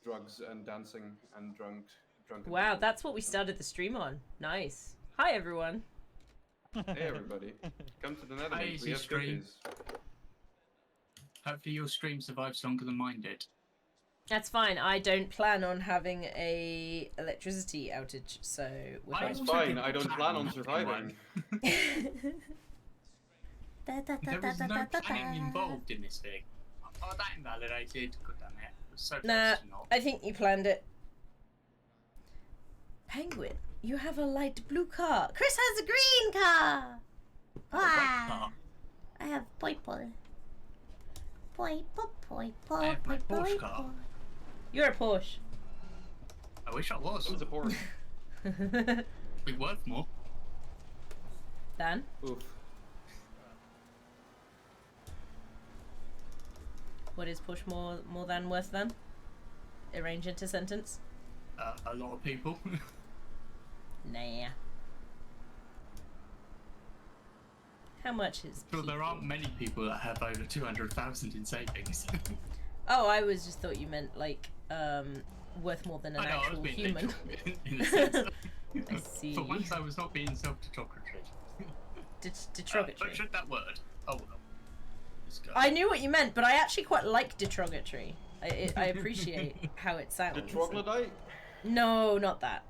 Drugs and dancing and drunk. Wow, that's what we started the stream on. Nice. Hi, everyone. Hey, everybody. Come to the Netherlands. We have stream. cookies. Hopefully your stream survives longer than mine did. That's fine. I don't plan on having a electricity outage, so that's fine. I don't plan on surviving. There was no planning involved in this thing. Oh, that invalidated. God damn it. It was so nah, close to not. I think you planned it. Penguin, you have a light blue car. Chris has a green car. Car. I have purple. I have my Porsche car. You're a Porsche. I wish I was. It's a Porsche. Be worth more. Dan? Oof. What is push more than worse than? Arrange into sentence. A lot of people. Nah. How much is? Well, there people? aren't many people that have over 200,000 in savings. Oh, I was just thought you meant like worth more than an I know, I was actual being human. literal in a sense. I see. For once, I was not being self-detractory. Detrogatory. But should that word? Oh well. Let's go. I knew what you meant, but I actually quite like detrogatory. I appreciate how it sounds. The troglodyte? No, not that.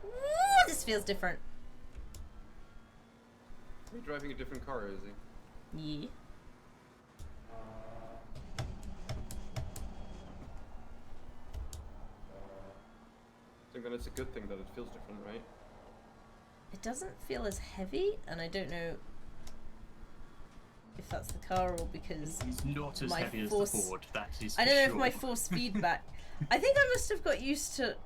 Ooh, this feels different. Are you driving a different car, is he? Yeah. I think that it's a good thing that it feels different, right? It doesn't feel as heavy, and I don't know if that's the car or because It's not as my heavy as force- the Ford, that is I don't know for if my sure. force feedback. I think I must have got used to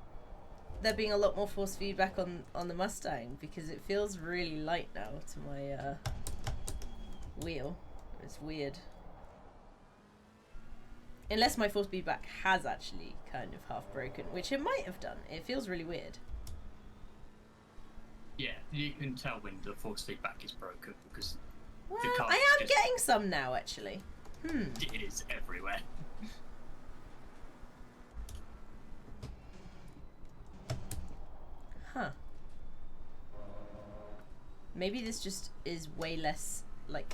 there being a lot more force feedback on the Mustang because it feels really light now to my wheel. It's weird. Unless my force feedback has actually kind of half broken, which it might have done. It feels really weird. Yeah, you can tell when the force feedback is broken because Well, car I is am just- getting some now actually. it is everywhere. Huh. Maybe this just is way less, like,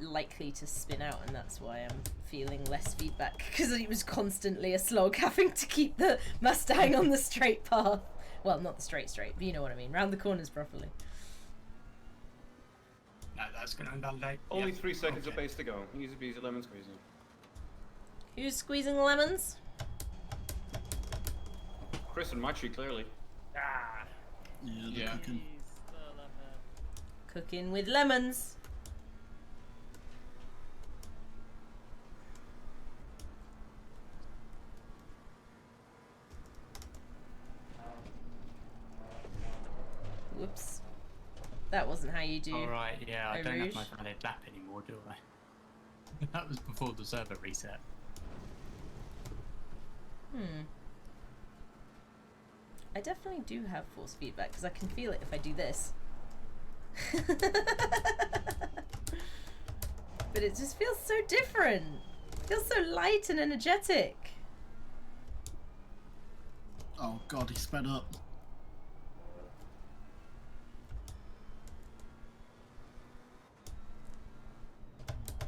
likely to spin out, and that's why I'm feeling less feedback, because it was constantly a slog having to keep the Mustang on the straight path. Well, not the straight, but you know what I mean. Round the corners properly. No, that's going to invalidate. Only Yep. 3 seconds of Okay. base to go. Easy peasy lemon squeezy. Who's squeezing lemons? Chris and Machi, clearly. Ah, Yeah, they're Yeah. cooking. Cooking with lemons. Whoops. That wasn't how you do. alright, yeah, I Oh, don't have Rouge. my valid lap anymore, do I? That was before the server reset. I definitely do have force feedback because I can feel it if I do this. But it just feels so different. It feels so light and energetic. Oh god, he sped up.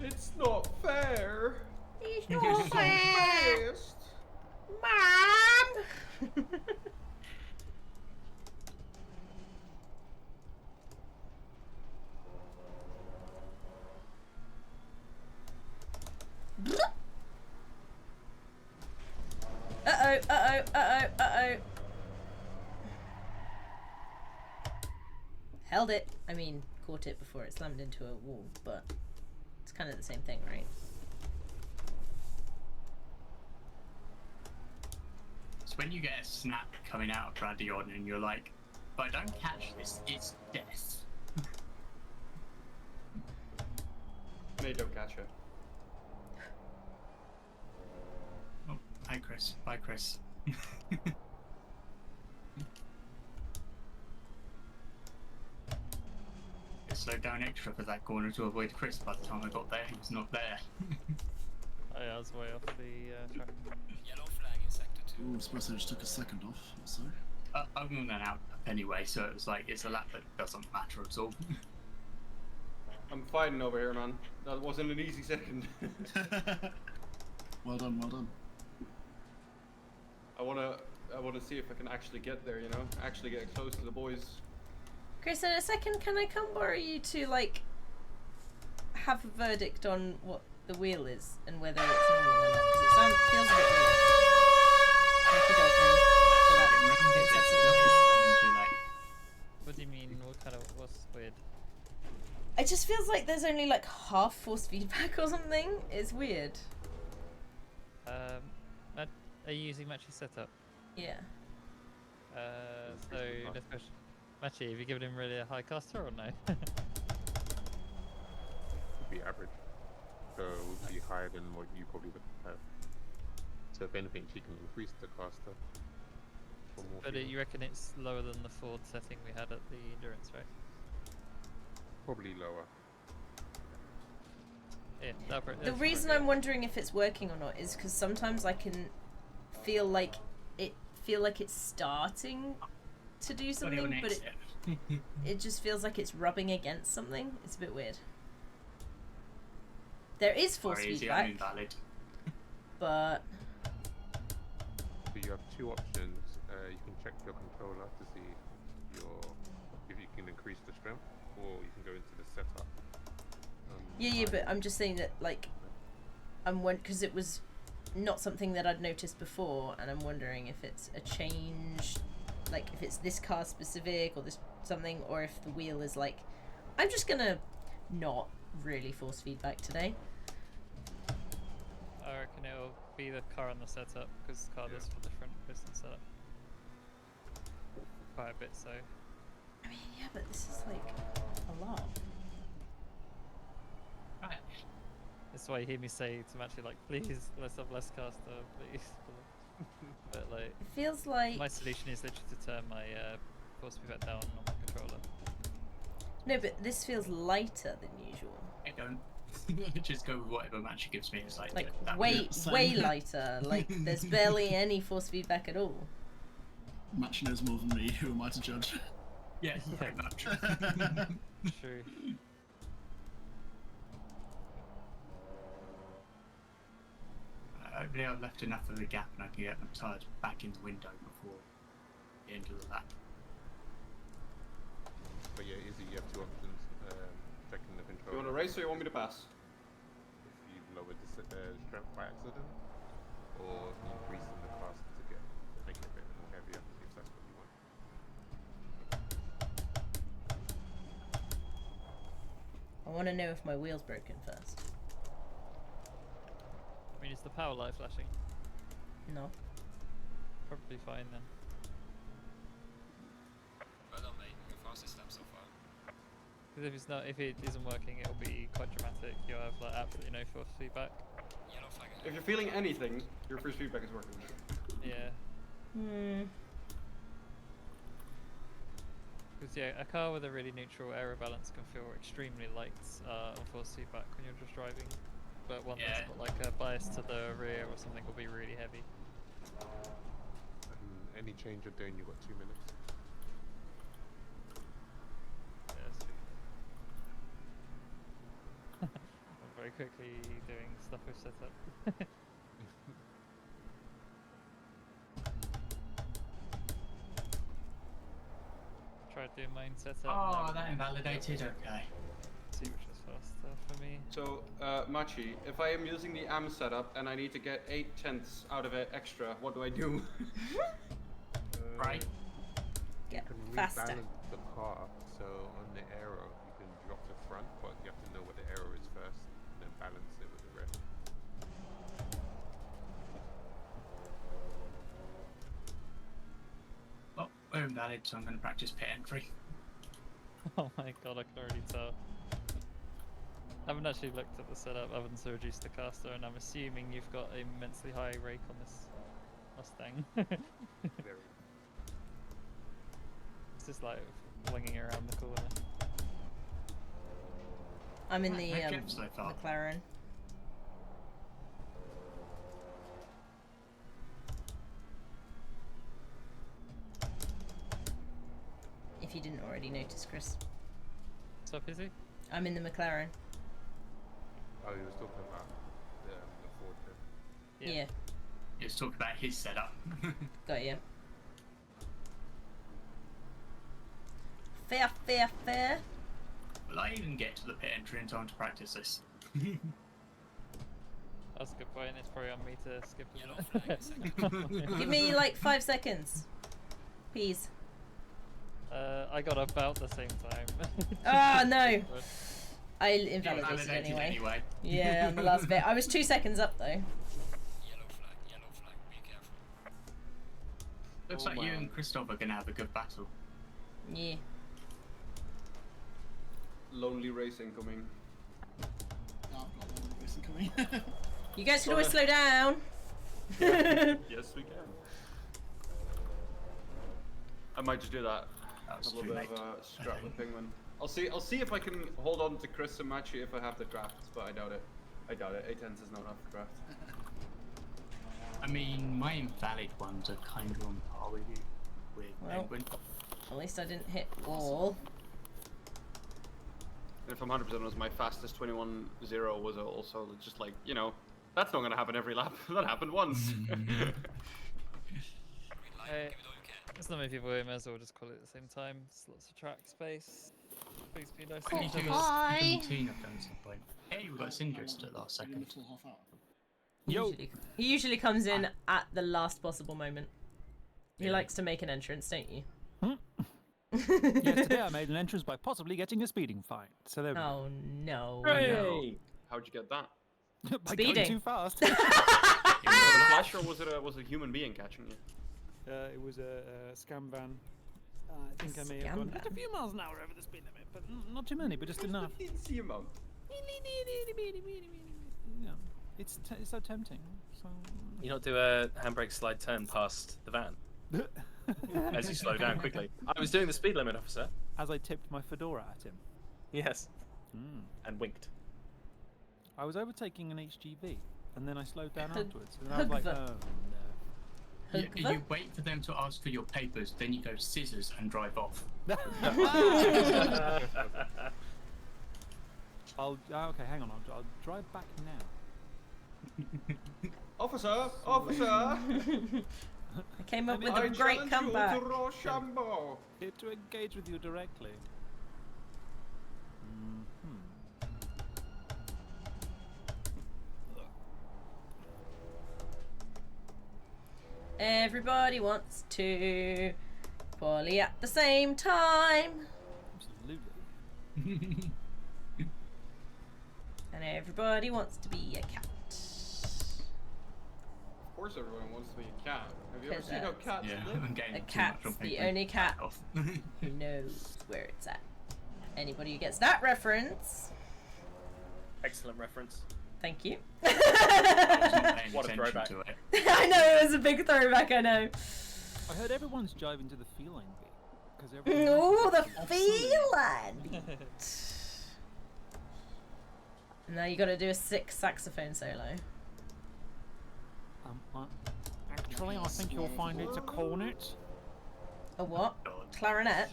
It's not fair. He's You're not so fair, Fast. Mom. Uh-oh. Held it. I mean, caught it before it slammed into a wall, but it's kind of the same thing, right? It's when you get a snap coming out of Radion and you're like, if I don't catch this, it's death. They don't catch it. Oh, hi Chris. Bye Chris. I slowed down extra for that corner to avoid Chris. By the time I got there, he was not there. Oh yeah, I was way off the track. Ooh, I suppose I just took a second off, so. I'm on an out anyway, so it was like, it's a lap that doesn't matter at all. I'm fighting over here, man. That wasn't an easy second. Well done, well done. I wanna see if I can actually get there, you know? Actually get close to the boys. Chris, in a second, can I come borrow you to, like, have a verdict on what the wheel is and whether it's normal or not? Because it feels a bit weird. Thank you, Dolphin, for that incessant noise. What do you mean? What kind of what's weird? It just feels like there's only, like, half force feedback or something. It's weird. Are you using matching setup? Yeah. So next question. Actually, have you given him really a high caster or no? Would be average. So it would be higher than what you probably would have. So if anything, she can increase the caster. For more But fuel. you reckon it's lower than the Ford setting we had at the endurance, right? Probably lower. Yeah, The reason I'm wondering if it's working or not is because sometimes I can feel like it's starting to do something, but it just feels like it's rubbing against something. It's a bit weird. There is force feedback, but So you have two options. You can check your controller to see if you can increase the strength, or you can go into the setup. yeah, but I'm just saying that like because it was not something that I'd noticed before, and I'm wondering if it's a change, like if it's this car specific or this something, or if the wheel is like, I'm just gonna not really force feedback today. I reckon it'll be the car on the setup because car does for different piston setup. Quite a bit so. I mean, yeah, but this is like a lot. Right. That's why you hear me say to Matchy, like, please, let's have less caster, please. But like, It feels like my solution is literally to turn my force feedback down on my controller. no, but this feels lighter than usual. I don't. Just go with whatever match she gives me. It's like, Like that way same. way lighter. Like there's barely any force feedback at all. Match knows more than me. Who am I to judge? Yeah, very much. True. Hopefully I've left enough of a gap and I can get my tyres back in the window before the end of the lap. But yeah, Izzy, you have two options. Checking the You controller. want to race or you want me to pass? If you lower the strength by accident, or increasing the cost to make it a bit more heavier, if that's what you want. I want to know if my wheel's broken first. I mean, is the power light flashing? No. Probably fine then. Well done, mate. Your fastest step so far. Because if it isn't working, it'll be quite dramatic. You'll have like absolutely no force feedback. Yellow flag. If you're feeling anything, your first feedback is working. Yeah. Because yeah, a car with a really neutral aero balance can feel extremely light on force feedback when you're just driving. But one that's got like a bias to the rear or something will be really heavy. Any change you're doing, you've got 2 minutes. Yeah, sweet. I'm very quickly doing stuff we've set up. Tried doing mine setup. Oh, that invalidated. Okay. See which is faster for me. So, Machi, if I am using the AM setup and I need to get 8/10 out of it extra, what do I do? Right. Get You can faster. rebalance the car, so on the aero you can drop the front, but you have to know what the aero is first, and then balance it with the rest. Well, we're invalid, so I'm going to practice pit entry. Oh my god, I can already tell. I haven't actually looked at the setup other than to reduce the caster, and I'm assuming you've got an immensely high rake on this Mustang. Very. It's just like winging around the corner. I'm in the No chips so far. McLaren. If you didn't already notice, Chris. What's up, Izzy? I'm in the McLaren. Oh, he was talking about the Ford then. Yeah. Let's talk about his setup. Got you. Fair, fair, fair. Will I even get to the pit entry in time to practice this? That's a good point. It's probably on me to skip as Yellow well. flag. Second. Give me like 5 seconds. Please. I got about the same time. Ah, no. But I invalidated Invalidated anyway. Yeah, on the last bit. I was 2 seconds up though. Yellow flag. Yellow flag. Be careful. Looks Oh like you my. and Christoph are going to have a good battle. Yeah. Lonely racing coming. Yeah, I've got one racing coming. You guys can always slow down. Yes, we can. I might just do that. That was A little too bit late. of a scrap with Penguin. I'll see if I can hold on to Chris and Machi if I have the drafts, but I doubt it. I doubt it. 8/10 is not enough for draft. I mean, my invalid ones are kind of on par with you. With Well. Penguin. At least I didn't hit all. And if I'm 100% honest, my fastest 21.0 was also just like, you know, that's not gonna happen every lap. That happened once. Hey, there's not many people here, may as well just call it at the same time. There's lots of track space. Please be nice to Only each two other. Hi. 17 I've done at some point. Hey, we got Syndrist at last Are you in second. the full half hour? He usually comes in at the last possible moment. He likes to make an entrance, don't you? Yesterday I made an entrance by possibly getting a speeding fine. So there we go. Oh no. Hey! How'd you get that? By Speeding. going too fast. Was it a flash or was it a human being catching you? It was a scam van. I think I may have gone just a few miles an hour over the speed limit, but not too many, but just enough. Didn't see him out. Yeah, it's so tempting. So You not do a handbrake slide turn past the van as you slow down quickly. I was doing the speed limit, officer. as I tipped my fedora at him. Yes. And winked. I was overtaking an HGV, and then I slowed down Hug- afterwards, and I was like, hugva. oh no. You wait for them to ask for your papers, then you go scissors and drive off. Okay, hang on. I'll drive back now. Officer! Officer! I came up with I a great challenge comeback. you to Rochambeau. Here to engage with you directly. Everybody wants to poorly at the same time. Absolutely. And everybody wants to be a cat. Of course everyone wants to be a cat. Have you ever 'Cause seen how that's- cats Yeah, live? I'm getting A too much cat's on the Penguin. only cat Off. who knows where it's at. Anybody who gets that reference, Excellent reference. thank you. I wasn't paying What a attention throwback. to it. I know, it was a big throwback, I know. I heard everyone's jiving to the feline beat. Because Ooh, the feline beat. Now you gotta do a sick saxophone solo. Actually, I think you'll find it's a cornet. A what? God. Clarinet?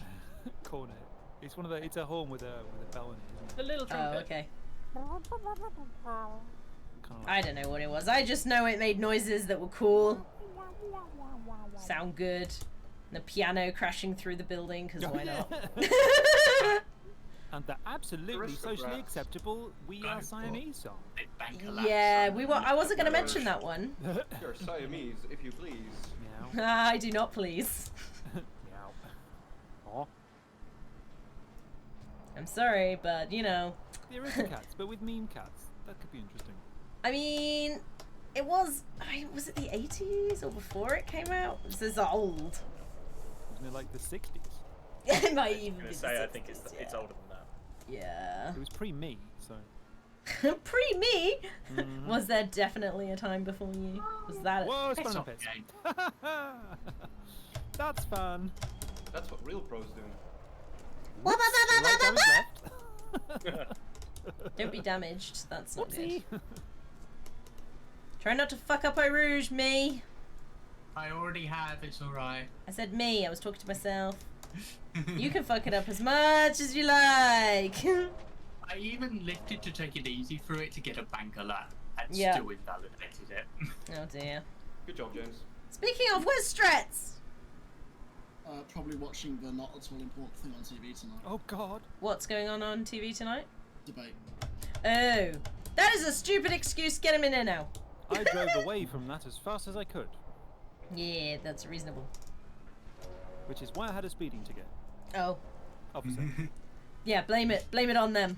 Cornet. It's one of the. It's a horn with a bell in it, isn't The little Oh, trumpet. okay. it? Kind of I don't know what it was. I just know it made noises that were cool, sound good. And the piano crashing through the building, because why not? And the absolutely socially Aristocrats. acceptable "We Go Are for Siamese" song. Big bank of laps. Yeah, I wasn't going to mention that one. You're Siamese, if you please. Meow. I do not, please. Meow. Oh, I'm sorry, but you know. the Aristocats, but with meme cats. That could be interesting. I mean, it was. Was it the 80s or before it came out? This is old. Wasn't it like the 60s? It might I'm even gonna be. say, the I think it's 60s, it's yeah. older than that. Yeah. It was pre-me, so. Pre me. Was there definitely a time before you? Was that? Whoa, It's spun off up game. That's fun. That's what real pros do. Right damage left. Don't be damaged. That's not good. Whoopsie. Try not to fuck up Eau Rouge, me. I already have, it's alright. I said me. I was talking to myself. You can fuck it up as much as you like. I even lifted to take it easy through it to get a banker lap and Yeah. still invalidated it. Oh dear. Good job, James. Speaking of, where's Strats? Probably watching the not at all important thing on TV tonight. Oh God. What's going on TV tonight? Debate. Oh, that is a stupid excuse. Get him in there now. I drove away from that as fast as I could, Yeah, that's reasonable. which is why I had a speeding ticket. Oh, Officer. yeah. Blame it on them.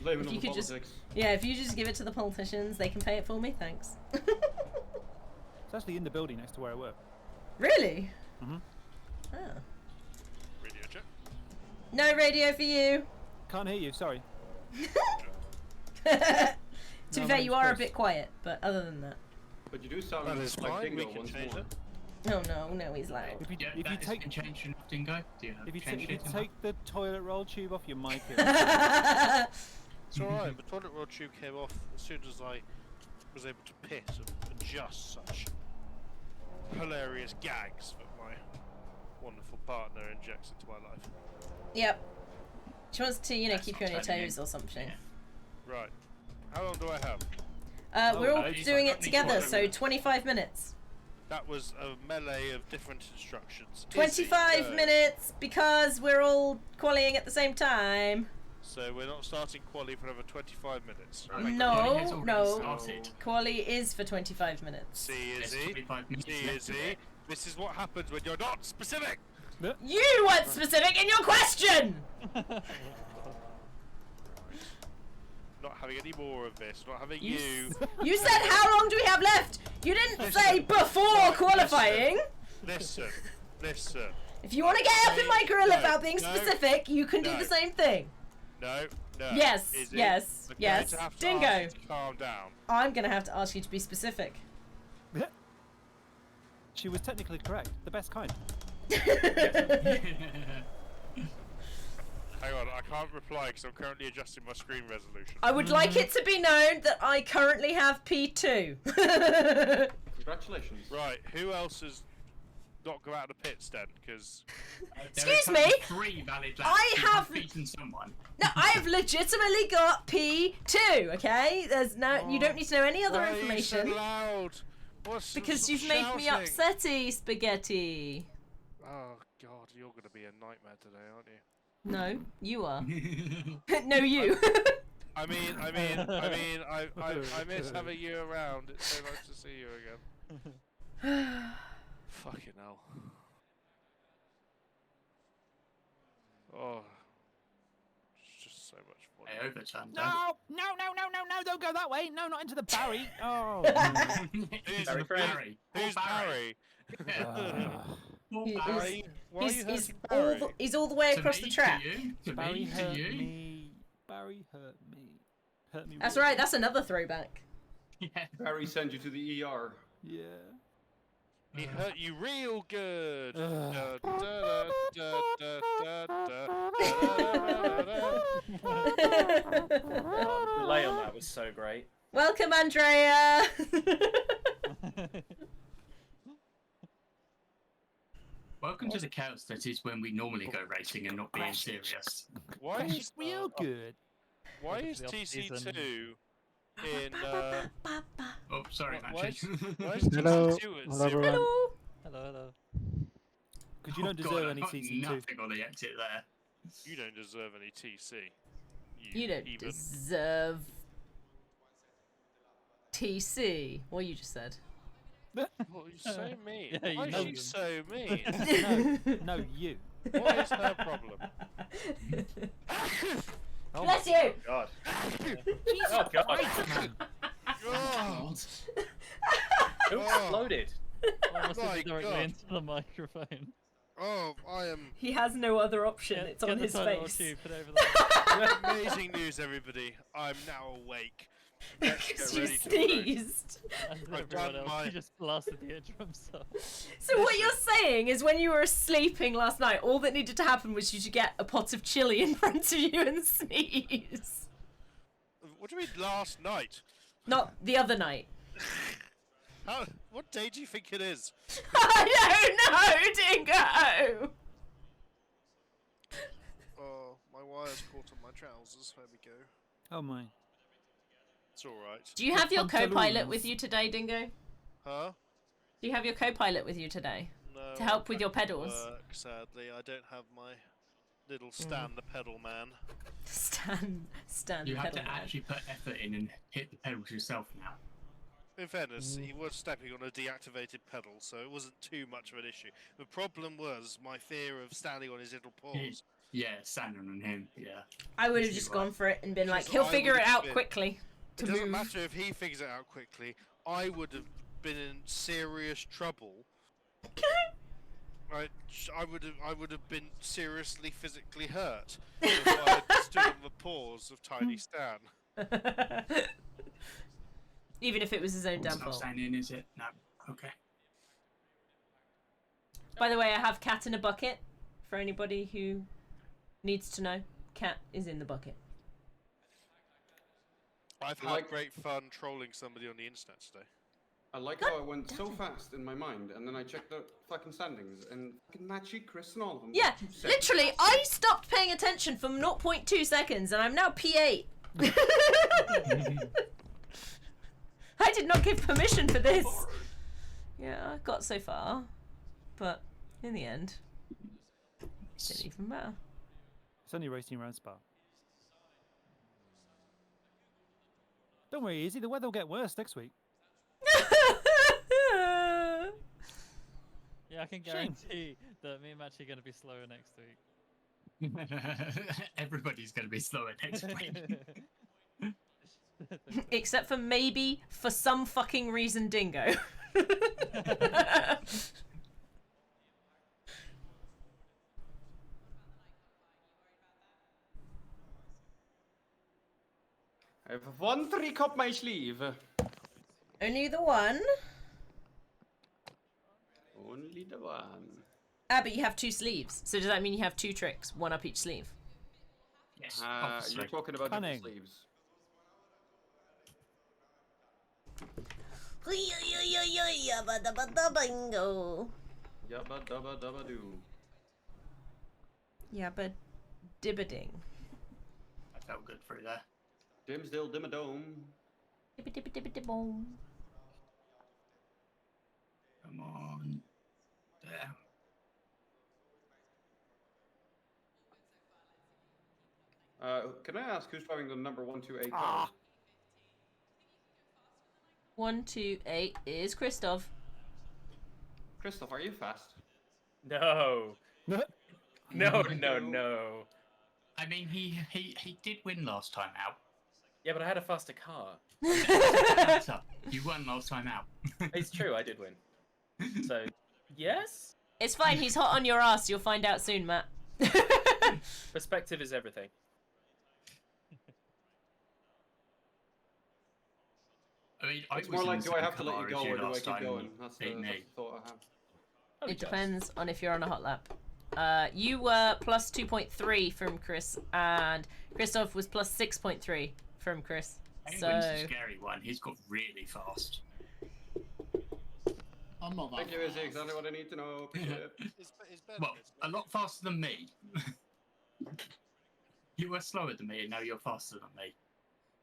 Blame If it on you the could just- politics. Yeah, if you just give it to the politicians, they can pay it for me. Thanks. It's actually in the building next to where I work. Really? Mhm. Oh. No radio for you. Can't hear you. Sorry. To be No, fair, my you name's are a Chris. bit quiet, but other than that. But you do sound That is like fine, Dingo we can once change more. it. No, he's loud. If you, Yeah, if you that has take been changed enough, Dingo. Do you have if you, changed if you it enough? take the toilet roll tube off your mic, It's alright, the toilet roll tube came off as soon as I was able to piss and adjust such hilarious gags that my wonderful partner injects into my life. Yep. She wants to, you know, That's keep you on your not turning toes or something. Yeah. Right. How long do I have? We're all no, he's doing not it got together, any so 25 minutes. That was a melee of different instructions. 25 Izzy, go. minutes because we're all quallying at the same time. So we're not starting quali for another 25 minutes. Right. No, Quali has already no. started. Quali is for 25 minutes. See, There's Izzy. 25 minutes See, left of Izzy. it. This is what happens when you're not specific. You weren't specific in your question! Not having any more of this. Not having You you. You said how long do we have left? You didn't Listen. say before Right, qualifying. Listen. If you want to get up in my grill No, about being no, specific, you can do no. the same thing. No. Yes, Izzy, yes, I'm yes. going to have to Dingo. ask you to calm down. I'm gonna have to ask you to be specific. she was technically correct. The best kind. Hang on, I can't reply because I'm currently adjusting my screen resolution. I would like it to be known that I currently have P2. Congratulations. Right, who else has not go out of the pits then? Because Excuse me? 3 valid laps. I You have- beaten someone. No, I've legitimately got P2, okay? There's no, you don't need to know any other why are you information. so loud? What's Because stop you've made me shouting? upsetty, Spaghetti. Oh god, you're gonna be a nightmare today, aren't you? No, you are. No, you. I miss having you around. It's so nice to see you again. Fucking hell. Oh, it's just so much fun. I overturned No, don't go that way. No, not into the Barry. Oh. Who's Barry Friend. Barry. Who's Barry? Poor He- Barry. Why are you He's hurting all Barry? he's all the way To across me, the track. To you, to Barry me, hurt to you. me. Barry hurt me. Hurt me. That's real right. good. That's another throwback. Yeah. Barry sent you to the ER. Yeah. He hurt you real good. Ugh. The delay on that was so great. Welcome, Andrea. Welcome to the chaos that is when we normally go racing and not being serious. Why is Real good. why is The off-season. TC2 in Oh, sorry, why Matthew. is Hello. TC2 at Hello, zero? everyone. Hello. Hello. Because you don't God, deserve I any got TC2. nothing on the exit there. You don't deserve any TC. You don't even. deserve TC. What you just said. What, you're so mean. Yeah, you Why know is she him. so mean? No, you. What is her problem? Bless you. God. Jesus Oh God. Christ. Oh, Who exploded? Almost my directly God. into the microphone. oh, I am. He has no other option. Get- It's get on the his toilet roll face. tube, put it over there. Amazing news, everybody. I'm now awake. Let's Because get you ready to race. sneezed. And I've everyone done else, my- he just blasted the edge of himself. So what you're saying is when you were sleeping last night, all that needed to happen was you to get a pot of chili in front of you and sneeze. What do you mean last night? Not the other night. How, what day do you think it is? I don't know, Dingo! Oh, my wire's caught on my trousers. There we go. Oh my. It's alright. Do you have your Pantaloons. co-pilot with you today, Dingo? Huh? Do you have your co-pilot with you today? No. To help I'm with your back to pedals. Work, sadly, I don't have my little Stan the pedal man. Stand You have pedal to man. actually put effort in and hit the pedals yourself now. In fairness, he was stepping on a deactivated pedal, so it wasn't too much of an issue. The problem was my fear of standing on his little paws. Yeah, standing on him, yeah. I would have You're just right. gone for it and been like, Because he'll I figure it would've out been- quickly. It To doesn't move. matter if he figures it out quickly. I would have been in serious trouble. I would have been seriously physically hurt if I had stood on the paws of Tiny Stan. Even if it was his own damn It's not fault. standing, is it? No. Okay. By the way, I have cat in a bucket. For anybody who needs to know, cat is in the bucket. I've had great fun trolling somebody on the internet today. I like how I went so fast in my mind, and then I checked the fucking standings, and fucking Nachi, Chris, and all of them. Yeah, 2 seconds. literally, I stopped paying attention for 0.2 seconds, and I'm now P8. I did not give permission for this. Yeah, I got so far, but in the end, it didn't even matter. It's only racing around Spa. Don't worry, Easy. The weather will get worse next week. Yeah, I can guarantee that me and Match are going to be slower next week. Everybody's going to be slower next week. Except for maybe, for some fucking reason, Dingo. I have one trick up my sleeve. Only the one? Only the one. Ah, but you have 2 sleeves. So does that mean you have 2 tricks, 1 up each sleeve? Yes. You're talking about different sleeves. Yabba dabba dabba bingo. Yabba dabba dabba doo. Yabba dibbading. I felt good through there. Dimsdale dimmadome. Dibba dibba dibba dibboom. Come on. There. Can I ask who's driving the number 128 car? 128 is Christoph. Christoph, are you fast? No. No. I mean, he did win last time out. Yeah, but I had a faster car. You won last time out. It's true, I did win. So, yes? It's fine, he's hot on your ass. You'll find out soon, Matt. Perspective is everything. I mean, It's more like, do I have to let you go or do I keep going? That's the thought I have. It depends on if you're on a hot lap. You were plus 2.3 from Chris, and Christoph was plus 6.3 from Chris. So Penguin's the scary one. He's got really fast. I'm not that Thank you, Izzy. Exactly what I need to know. Well, a lot faster than me. You were slower than me, and now you're faster than me.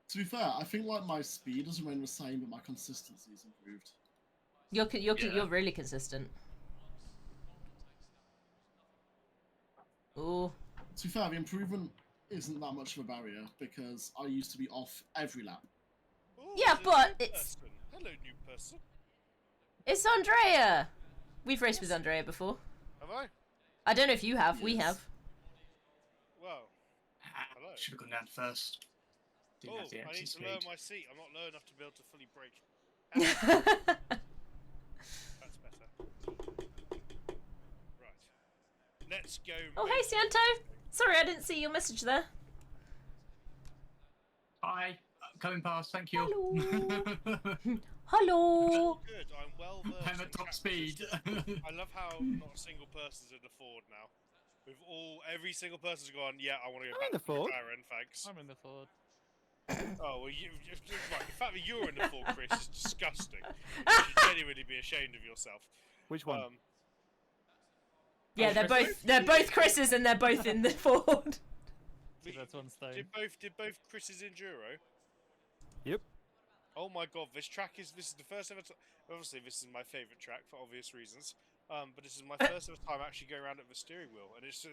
To be fair, I think like my speed has remained the same, but my consistency has improved. you're really consistent. Ooh. To be fair, the improvement isn't that much of a barrier because I used to be off every lap. Ooh, Yeah, there's a but new it's- person. Hello, new person. It's Andrea. We've raced with Andrea before. Have I? I don't know if you have. We have. Well, hello. Should have gone down first. Didn't Oh, have the I need exit to learn speed. my seat. I'm not low enough to be able to fully brake. That's better. Right. Let's go. Oh, hey, Santo. Sorry, I didn't see your message there. Hi. Coming past, thank you. Hello. Good. I'm well versed. I'm at top speed. I love how not a single person's in the Ford now. Every single person's gone. Yeah, I want to go I'm back in the to Ford. McLaren, thanks. I'm in the Ford. Oh well, right. The fact that you're in the Ford, Chris, is disgusting. You should genuinely be ashamed of yourself. Which one? Yeah, they're both Chris's and they're both in the Ford. So that's one stone. Did both Chris's enduro? Yep. Oh my god, this is the first ever. Obviously, this is my favourite track for obvious reasons. But this is my first ever time actually going around at the steering wheel, and it's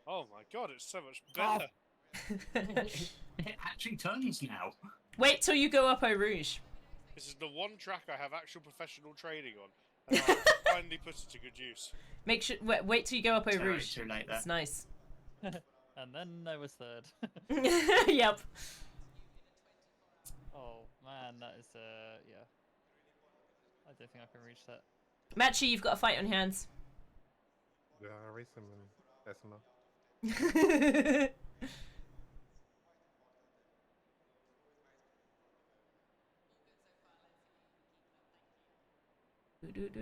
oh my god, it's so much better. It actually turns now. Wait till you go up Eau Rouge. This is the one track I have actual professional training on, and I finally put it to good use. Make sure wait till you go up Eau Sorry, Rouge. too late there. It's nice. And then I was third. Yep. Oh man, that is yeah. I don't think I can reach that. Matchy, you've got a fight on your hands. race him in SML.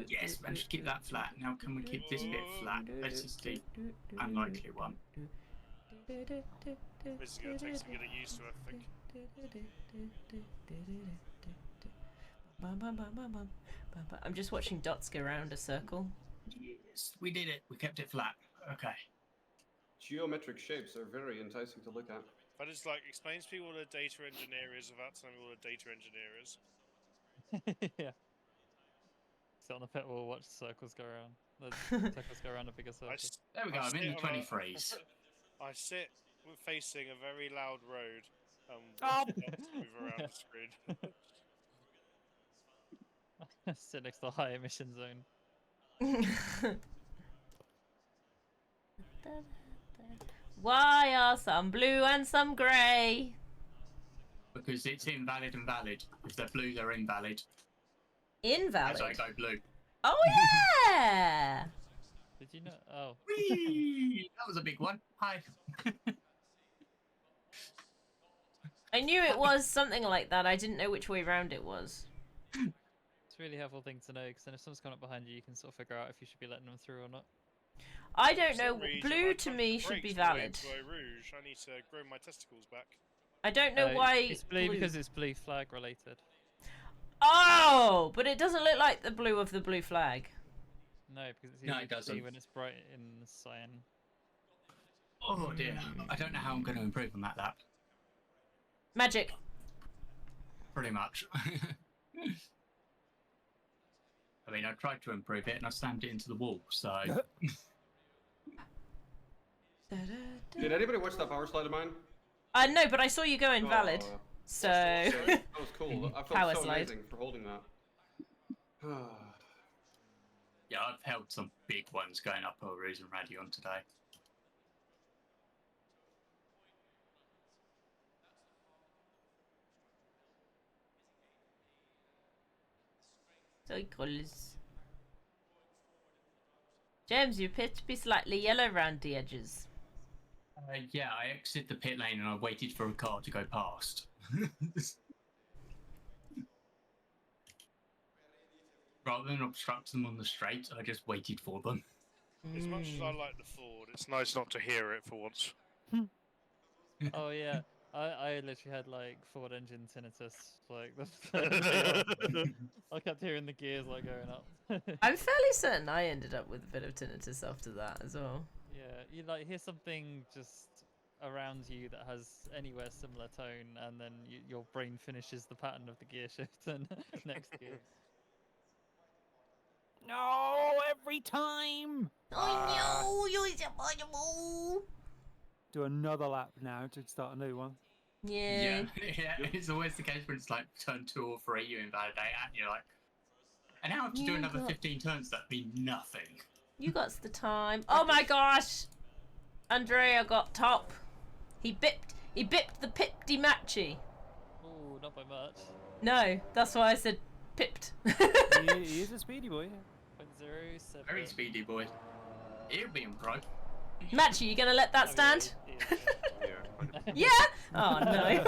Yes, managed to keep that flat. Now can we keep this bit flat? This is the unlikely one. This is going to take some getting used to, I think. I'm just watching dots go around a circle. Yes, we did it. We kept it flat. Okay. Geometric shapes are very enticing to look at. But it's like, explains to people what a data engineer is without telling me what a data engineer is. Yeah. Sit on the pit wall, watch the circles go around. The circles go around a bigger circle. There we go, I'm in the 23s. I sit facing a very loud road and move around the screen. Sit next to a high emission zone. Why are some blue and some grey? Because it's invalid and valid. If they're blue, they're invalid. Invalid? As I go blue. Oh yeah! Did you know? Oh. Whee! That was a big one. Hi. I knew it was something like that. I didn't know which way round it was. It's a really helpful thing to know, because then if someone's coming up behind you, you can sort of figure out if you should be letting them through or not. I don't know. Blue to me should be valid. Rouge. I need to grow my testicles back. I don't know why. It's blue because it's blue flag related. Oh, but it doesn't look like the blue of the blue flag. No, because it's No, easy it to doesn't. see when it's bright in cyan. Oh dear. I don't know how I'm going to improve on that lap. Magic. Pretty much. I mean, I tried to improve it and I slammed it into the wall, so... Did anybody watch that power slide of mine? No, but I saw you go invalid. So... That was cool. I Power felt so slide. amazing for holding that. Yeah, I've held some big ones going up Rouge and Radion today. Cycles. James, you appear to be slightly yellow around the edges. Yeah, I exited the pit lane and I waited for a car to go past. Rather than obstruct them on the straight, I just waited for them. As much as I like the Ford, it's nice not to hear it for once. Oh yeah, I literally had like Ford engine tinnitus. Like I kept hearing the gears like going up. I'm fairly certain I ended up with a bit of tinnitus after that as well. Yeah, you like hear something just around you that has anywhere similar tone, and then your brain finishes the pattern of the gear shift and next gear. No, every time. Oh no, you're impossible. Do another lap now to start a new one. Yeah. Yeah, it's always the case when it's like turn 2 or 3, you invalidate, and you're like, and now I have to do another 15 turns, that'd be nothing. You got the time. Oh my gosh! Andrea got top. He bipped the Pipty Matchy. Oh, not by much. No, that's why I said pipped. He is a speedy boy. 0.07. Very speedy boy. He'll be in pro. Matchy, you gonna let that stand? Yeah. Yeah? Oh no.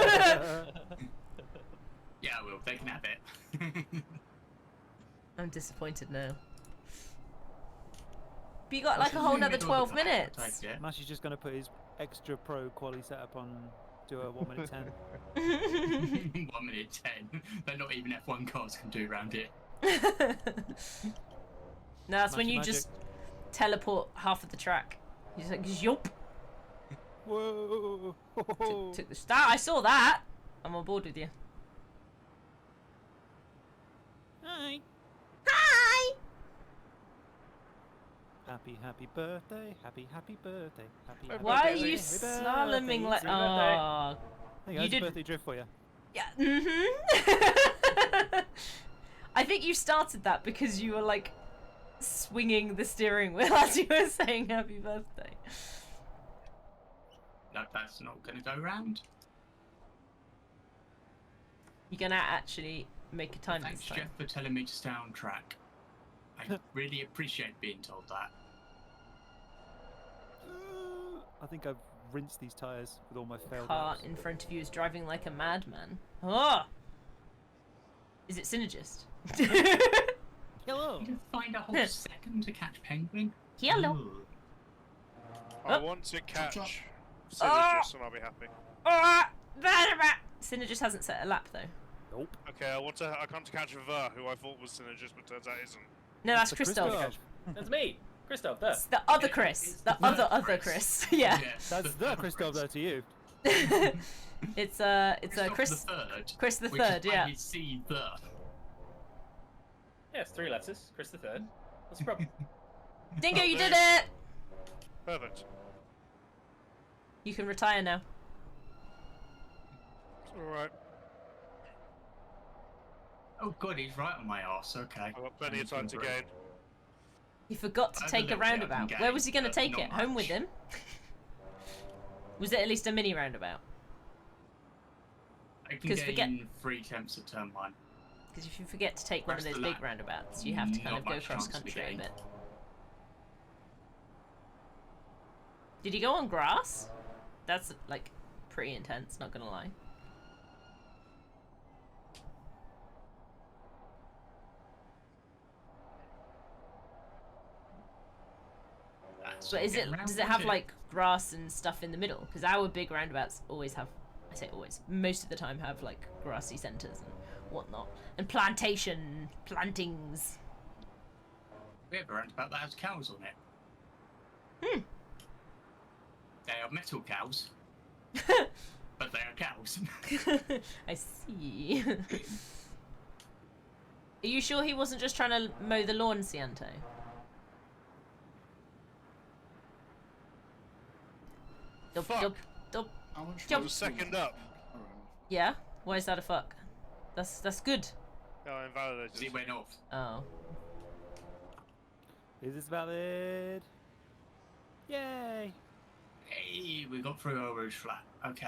Yeah, I will. They can have it. I'm disappointed now. But you got like a whole nother 12 minutes. Mashy's just going to put his extra pro quali setup on, do a 1 minute 10. 1 minute 10. They're not even F1 cars can do around it. No, that's when you Magic. just teleport half of the track. You just like, yup. Whoa! Took the start. I saw that. I'm on board with you. Hi! Hi! Happy birthday, happy birthday, happy Why are birthday, you happy slaloming like... birthday. Oh. Hey You guys, did... birthday drift for you. Yeah. I think you started that because you were like swinging the steering wheel as you were saying happy birthday. No, that's not going to go round. You're gonna actually make a time Thanks, this time. Jeff, for telling me to stay on track. I really appreciate being told that. I think I've rinsed these tyres with all my failed Car laps. in front of you is driving like a madman. Oh! Is it Synergist? Hello. You find a whole second to catch Penguin? Hello. Ooh. I Oh. want to catch Oh. Synergist and I'll be happy. Synergist hasn't set a lap though. Nope. Okay, I come to catch Ver, who I thought was Synergist, but turns out isn't. No, that's It's a Christoph. That's me, Christoph. There. It's the other Chris. The other Chris. Yeah. That's the Christoph there to you. It's Christoph Chris. the third. Chris the which third. is why Yeah. you see the. Yeah, it's 3 letters. Chris the third. What's the problem? Dingo, you did it. Perfect. You can retire now. Alright. Oh god, he's right on my arse. Okay. I've got plenty of time to Improve. gain. He forgot to I have a take a little bit I can roundabout. gain, Where was he going to but take not it? Home with much. him? Was it at least a mini roundabout? I can 'Cause gain forget- 3 attempts at turn 1. Because if you forget to take one of Where's those the big lap? roundabouts, you have to kind Not of go much cross chance to country a gain. bit. Did he go on grass? That's like pretty intense, not gonna lie. But is it? Does it have like grass and stuff in the middle? Because our big roundabouts always have. I say always. Most of the time have like grassy centres and whatnot, and plantings. We have a roundabout that has cows on it. Hmm. They are metal cows. But they are cows. I see. Are you sure he wasn't just trying to mow the lawn, Cianto? Dub, Fuck. dub, dub. How much Jump. I was second up. Yeah? Why is that a fuck? That's good. No, I invalidated. He went off. Oh. Is this valid? Yay! Hey, we got through our rouge flat. Okay.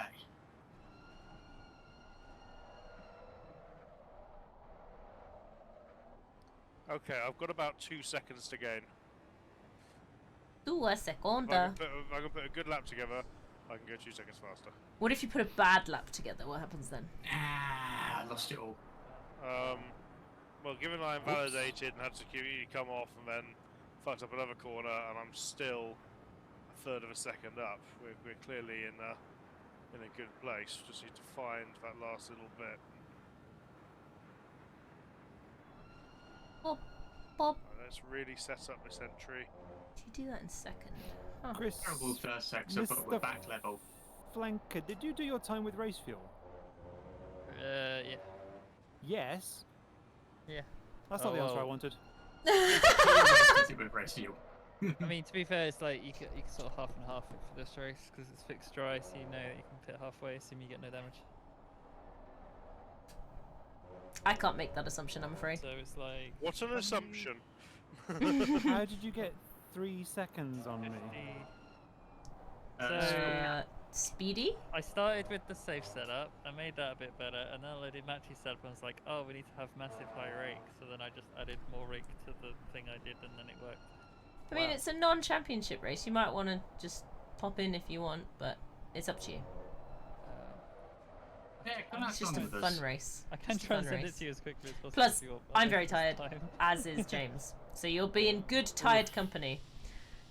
Okay, I've got about 2 seconds to gain. 2 If I seconds. can put a good lap together, I can go 2 seconds faster. What if you put a bad lap together? What happens then? Ah, I lost it all. Well, given I invalidated and had security come off and then fucked up another corner, and I'm still a third of a second up, we're clearly in a good place. Just need to find that last little bit. Bob, Bob. Let's really set up this entry. Did you do that in second? Huh. Chris, Terrible first sector, but we're back level. Flanker, did you do your time with race fuel? Yeah. Yes. Yeah. That's not the answer I well. wanted. With race fuel. I mean, to be fair, it's like you can sort of half and half it for this race because it's fixed dry, so you know that you can pit halfway, assuming you get no damage. I can't make that assumption, I'm afraid. So it's like. What an assumption! How did you get 3 seconds on me? Speedy? I started with the safe setup, I made that a bit better, and then I loaded matchy setup and was like, oh, we need to have massive high rake, so then I just added more rake to the thing I did, and then it worked. I mean, it's a non-championship race. You might want to just pop in if you want, but it's up to you. Yeah, come It's just a fun race. I can Just a try and fun send it race. to you as quickly as possible. Plus, if you want, but I'm I very don't have tired, time. as is James. So you'll be in good tired company.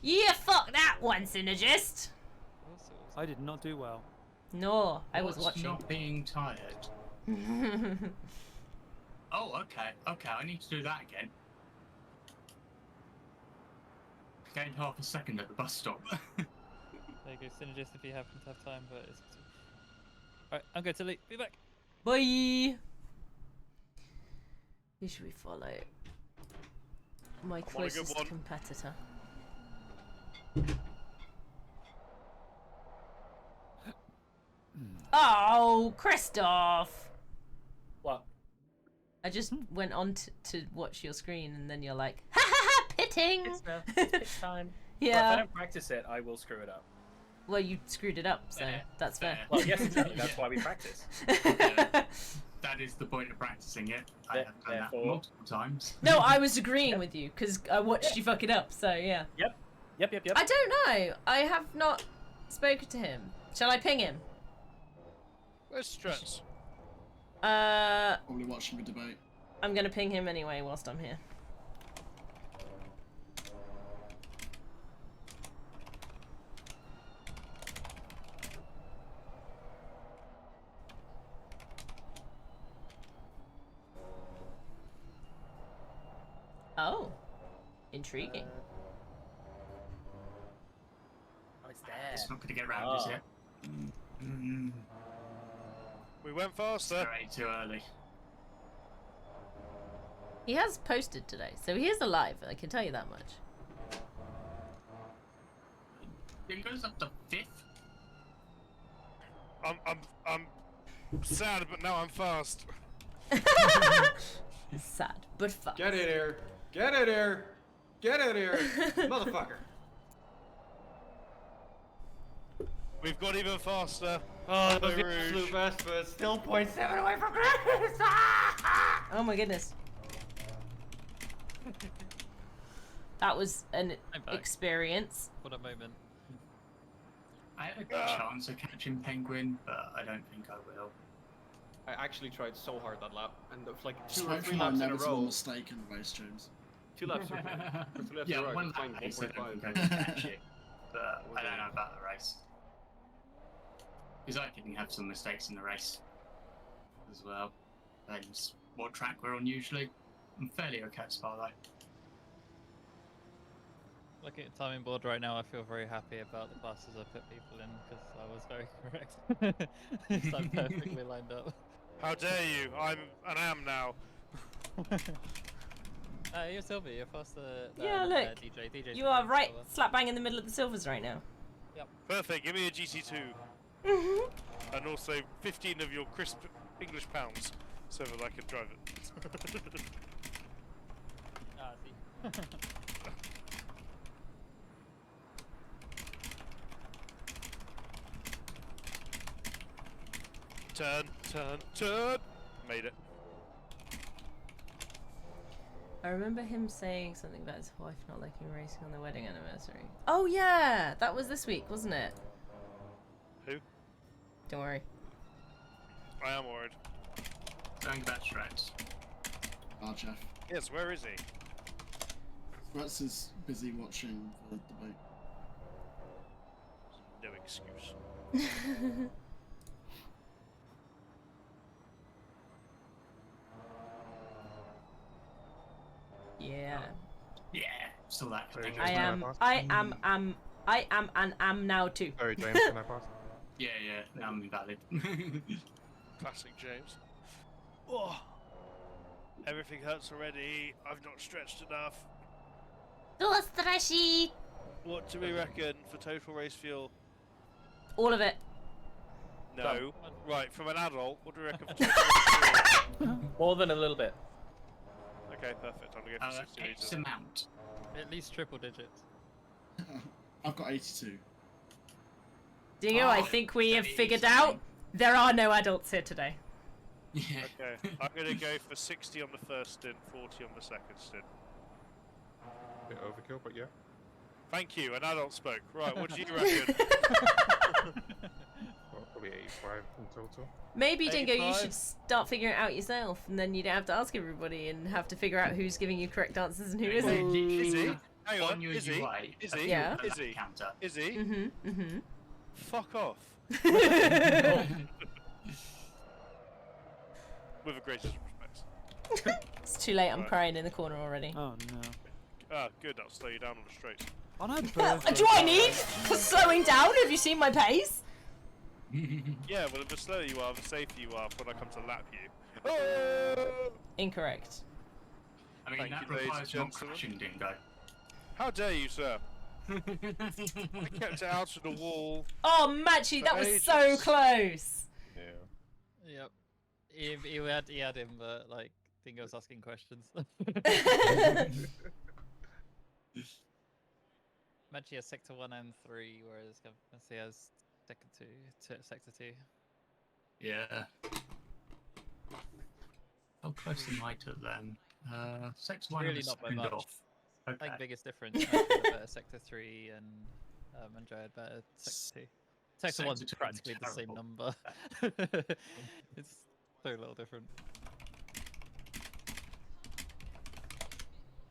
Yeah, fuck that one, Synergist! I did not do well. No, I was What's watching. not being tired? Oh, okay. Okay, I need to do that again. Gained half a second at the bus stop. There you go, Synergist, if you happen to have time, but it's... Alright, I'm going to leave. Be back. Bye! Who should we follow? My on a good closest one. competitor. Oh, Christoph! What? I just went on to watch your screen and then you're like, ha ha ha, pitting! It's pit time. But if Yeah. I don't practice it, I will screw it up. Well, you screwed it up, so that's fair. Well, yes, exactly. That's why we practice. That is the point of practicing it. I have done that Therefore- multiple times. No, I was agreeing with you because I watched you fuck it up, so yeah. Yep. Yep. I don't know. I have not spoken to him. Shall I ping him? Where's Strats? Probably watching the debate. I'm gonna ping him anyway whilst I'm here. Oh, intriguing. Oh, it's there. It's not going to get round, is it? We went faster. Way too early. He has posted today, so he is alive. I can tell you that much. It goes up to 5th. I'm sad, but now I'm fast. Sad, but fast. Get in here! Get in here! Get in here! Motherfucker! We've got even faster. Oh, Baton the Rouge. absolute best, but it's still 0.7 away from Chris! Oh my goodness. That was an I'm back. experience. What a moment. I had a good chance of catching Penguin, but I don't think I will. I actually tried so hard that lap, and it was like 2 or Despite 3 my laps in a inevitable row. mistake in the race, James. 2 laps in a row. Or 3 laps in Yeah, a row, I one could find lap I said I would 1.5. go to catch it, but I don't know about the race. Because I didn't have some mistakes in the race as well. Depends what track we're on usually. I'm fairly okay at Spa though. Looking at timing board right now, I feel very happy about the classes I put people in because I was very correct. So I'm perfectly lined up. How dare you? I'm and am now. You're Silver, you're faster than Yeah, look. DJ. DJ's You are fine, right Silver. slap bang in the middle of the silvers right now. Perfect. Give me a GT2 and also 15 of your crisp English pounds, so that I can drive it. Ah, see. Turn. Made it. I remember him saying something about his wife not liking racing on their wedding anniversary. Oh yeah, that was this week, wasn't it? Who? Don't worry. I am worried. Going back Strats. Ah, Jeff. Yes, where is he? Rex is busy watching the debate. No excuse. Yeah. Yeah, still that close. I am and am now too. Sorry, James, can I pass? Yeah, now I'm invalid. Classic James. Oh, everything hurts already. I've not stretched enough. So stretchy. What do we reckon for total race fuel? All of it. No. Right, from an adult, what do we reckon for total race fuel? More than a little bit. Okay, perfect. I'm gonna go for 60 X litres. amount. At least triple digits. I've got 82. Dingo, I think we have figured out there are no adults here today. Yeah. Okay, I'm gonna go for 60 on the first stint, 40 on the second stint. Bit overkill, but yeah. Thank you, an adult spoke. Right, what do you reckon? Well, probably 85 in total. Maybe, Dingo, you 85? should start figuring it out yourself, and then you don't have to ask everybody and have to figure out who's giving you correct answers and who Is isn't. Is he? On Hang on, your is he? UI, Is he? Yeah. Is he? Counter. Is he? Mm-hmm. Mm-hmm. Fuck off. With the greatest respects. It's too late. I'm Right. crying in the corner already. Oh no. Ah, good, that'll slow you down on the straights. On her Do birthday. I need for slowing down? Have you seen my pace? Yeah, well, the slower you are, the safer you are when I come to lap you. Oh! Incorrect. I mean, Thank that you, ladies requires and not gentlemen. crashing, Dingo. How dare you, sir? I kept it out of the wall. Oh, Machi, that was so ages. close. Yep. He had him, but like Dingo's asking questions. Maggi has sector 1 and 3, whereas Gavin has sector 2, sector 2. Yeah. How close am I to them? Sector 1 Really is not by signed much. off. I think Okay. biggest difference. I feel better Sector 3 and Andrea had better Sector 2. Sector 1's Sector 2 is practically the same terrible. number. It's so little different.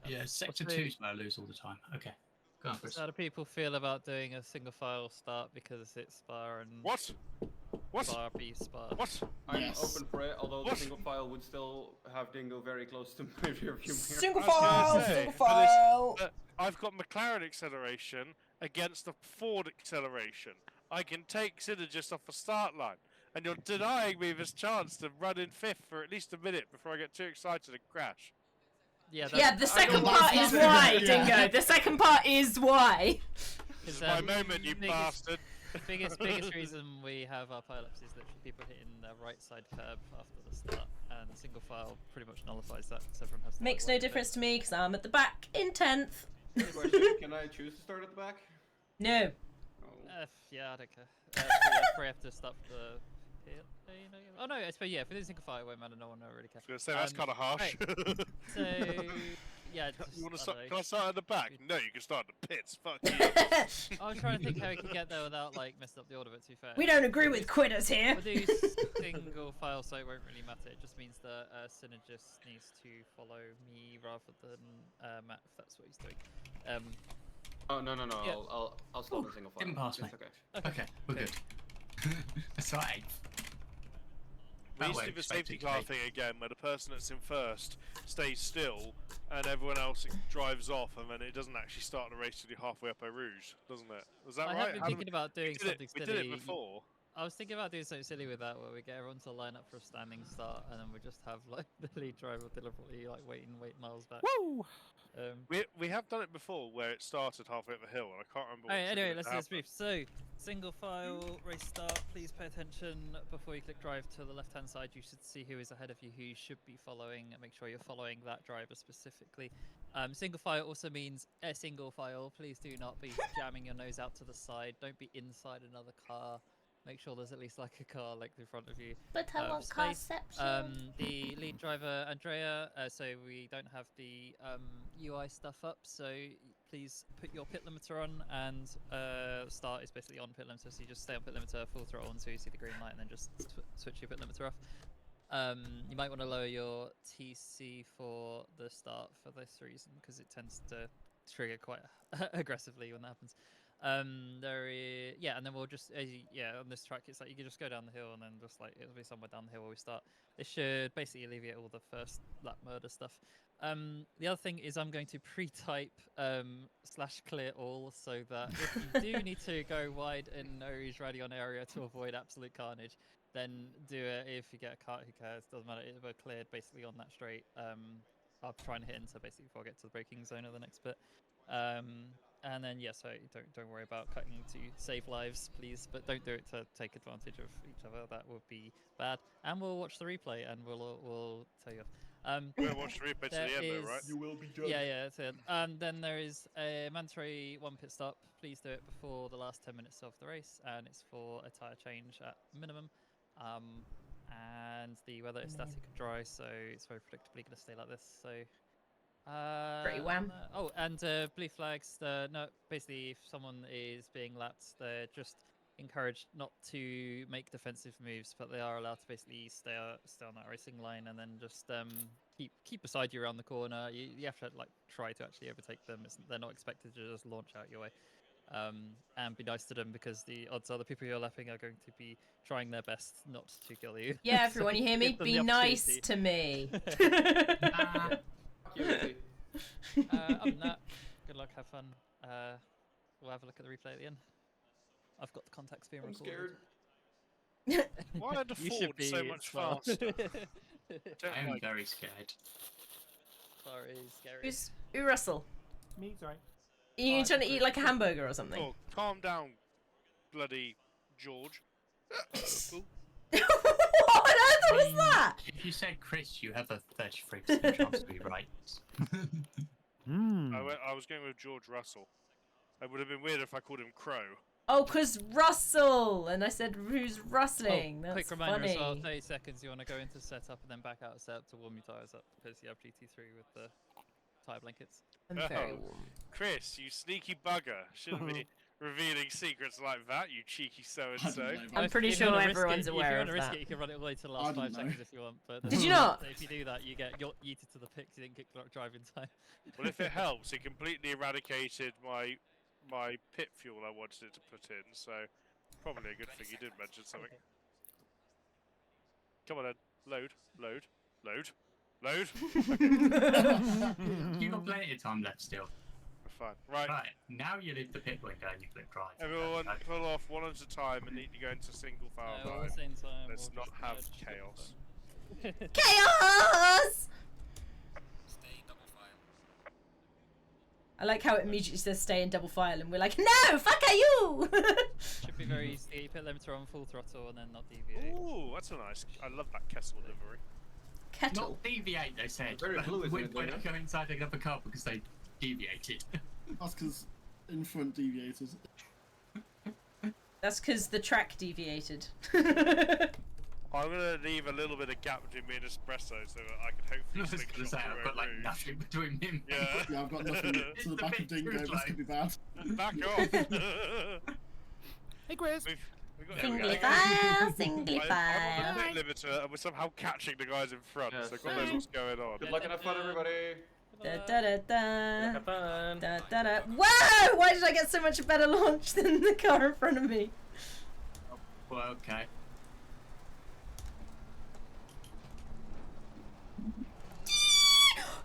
Yeah, Sector the- 2 is where I lose all the time. Okay. Go on, Chris. So how do people feel about doing a single file start because it's Spa and What? What? Spa B Spa? What? I'm Yes. open for it, although the What? single file would still have Dingo very close to my rear view mirror. Single I was gonna file, say, single but it's- file. I've got McLaren acceleration against the Ford acceleration. I can take Synergist off the start line, and you're denying me this chance to run in fifth for at least a minute before I get too excited and crash. Yeah, Yeah, the second don't part like is that. why, Yeah. Dingo. The second part is why. This is my moment, you biggest- bastard. biggest reason we have our pileups is literally people hitting the right side curb after the start, and single file pretty much nullifies that. So everyone has to Makes like, no wait a bit. difference to me because I'm at the back in 10th. Question, can I choose to start at the back? No. Oh. Yeah, I don't care. Probably have to stop the. Oh no, I suppose yeah. For the single file, it won't matter. No one will really care. I was gonna say that's kind of harsh. Right. So yeah, just, You want to I start? don't Can I know. start at the back? No, you can start at the pits. Fuck you. I was trying to think how we can get there without like messing up the order. But to be fair, We don't agree with quitters here. we'll do single file, so it won't really matter. It just means that Synergist needs to follow me rather than Matt. If that's what he's doing. Oh no. Yeah. I'll start the single file. didn't pass me. It's okay. Okay, we're good. That's right. We That used to way, do the straight safety to car Kate. thing again, where the person that's in first stays still, and everyone else drives off, and then it doesn't actually start the race till you're halfway up a Rouge, doesn't it? Was that I right? have been How did thinking about doing we did something it, we silly. did it before. I was thinking about doing something silly with that, where we get everyone to line up for a standing start, and then we just have like the lead driver deliberately like wait miles back. Woo! We have done it before, where it started halfway up the hill, and I can't remember. What Alright, triggered anyway, it let's to do this happen. brief. So, single file race start. Please pay attention before you click drive to the left-hand side. You should see who is ahead of you, who you should be following, and make sure you're following that driver specifically. Single file also means a single file. Please do not be jamming your nose out to the side. Don't be inside another car. Make sure there's at least like a car like in front of you. But I want Space. carception. The lead driver Andrea, so we don't have the UI stuff up, so please put your pit limiter on, and start is basically on pit limiter, so you just stay on pit limiter, full throttle until you see the green light, and then just switch your pit limiter off. You might want to lower your TC for the start for this reason, because it tends to trigger quite aggressively when that happens. There is, yeah, and then we'll just, on this track, it's like you can just go down the hill and then just like, it'll be somewhere down the hill where we start. This should basically alleviate all the first lap murder stuff. The other thing is I'm going to pre-type /clear all, so that if you do need to go wide in Ori's radion area to avoid absolute carnage, then do it. If you get a car, who cares, doesn't matter, we're cleared basically on that straight. I'll try and hit into basically before I get to the braking zone of the next bit. And then so don't worry about cutting to save lives, please, but don't do it to take advantage of each other. That would be bad. And we'll watch the replay and we'll tell you. We're gonna watch the replay to the end, though, right? You will be judged. Yeah, that's it. Then there is a mandatory one pit stop. Please do it before the last 10 minutes of the race, and it's for a tyre change at minimum. And the weather is static and dry, so it's very predictably going to stay like this. So. Pretty wham. And blue flags. No, basically, if someone is being lapped, they're just encouraged not to make defensive moves, but they are allowed to basically stay on that racing line, and then just keep beside you around the corner. You have to like try to actually overtake them. They're not expected to just launch out your way. And be nice to them, because the odds are the people you're lapping are going to be trying their best not to kill you. Yeah, everyone, you hear me? give them Be the nice opportunity. to me. Other than that, good luck, have fun. We'll have a look at the replay at the end. I've got the contacts being recorded. Scared. Why are the You should Ford be so much as well. faster? I am very scared. Sorry, scary. Who's Russell? Me, sorry. Are you trying to eat like a hamburger or something? Oh, calm down, bloody George. What on earth was that? If you said Chris, you have a 33% chance to be right. I was going with George Russell. It would have been weird if I called him Crow. Oh, 'cause Russell! And I said, who's rustling? That's Quick reminder funny. as well, 30 seconds, you want to go into setup and then back out of setup to warm your tyres up, because you have GT3 with the tyre blankets. I'm very Oh. warm. Chris, you sneaky bugger. Shouldn't be revealing secrets like that, you cheeky so-and-so. I'm pretty If you sure wanna risk everyone's it, aware if you of want to risk that. it, you can run it all the way to the I last didn't 5 know. seconds if you want. But Did you not? If you do that, you get yeeted to the pits. You didn't get driving time. Well, if it helps, it completely eradicated my pit fuel I wanted it to put in, so probably a good thing you did mention something. Come on then. Load. You've got plenty of time left still. Fine. Right. Right, now you leave the pit window and you click drive. Everyone pull off one at a time and need to go into single file all at mode. the same time. Let's or not just have merge together. chaos. Chaos! Stay double file. I like how it immediately says stay in double file, and we're like, no, fuck are you! Should be very easy. You put limiter on full throttle and then not deviate. Ooh, that's a nice. I love that Kessel livery. Kettle. Not deviate, they said. Very blue, isn't it, When Dana? I go inside another car because they deviated. That's because in front deviated. That's because the track deviated. I'm gonna leave a little bit of gap between me and Espresso so that I can I hopefully was slingshot gonna say, the I've road got like route. nothing between me and me. Yeah. Yeah, I've got nothing to the back of Dingo. This could be bad. Back off. Hey, Chris. We've got Singly file, singly I'm file. on the pit limiter and we're somehow catching the guys in front, Yeah, so God knows what's going on. Good luck and have fun, everybody. Da, da, da, da. Have fun. Da, da, da. Whoa! Why did I get so much better launch than the car in front of me? Well, okay.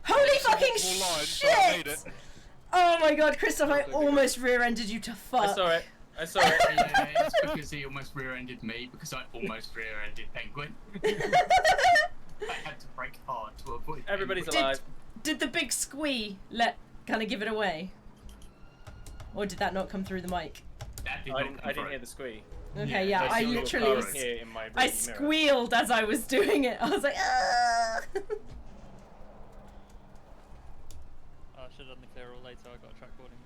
Holy fucking Multiple lines, but I made shit! it. Oh my god, Christoph, I almost rear-ended you to fuck. I saw it. I saw it. Yeah, it's because he almost rear-ended me because I almost rear-ended Penguin. I had to brake hard to avoid. Everybody's Penguin. alive. Did the big squee kind of give it away? Or did that not come through the mic? That did I not didn't come through. hear the squeak. Okay, yeah, I saw your literally car was... here in my I rearview mirror. squealed as I was doing it. I was like, ah! Oh, I should have done the clear all later. I got a track warning.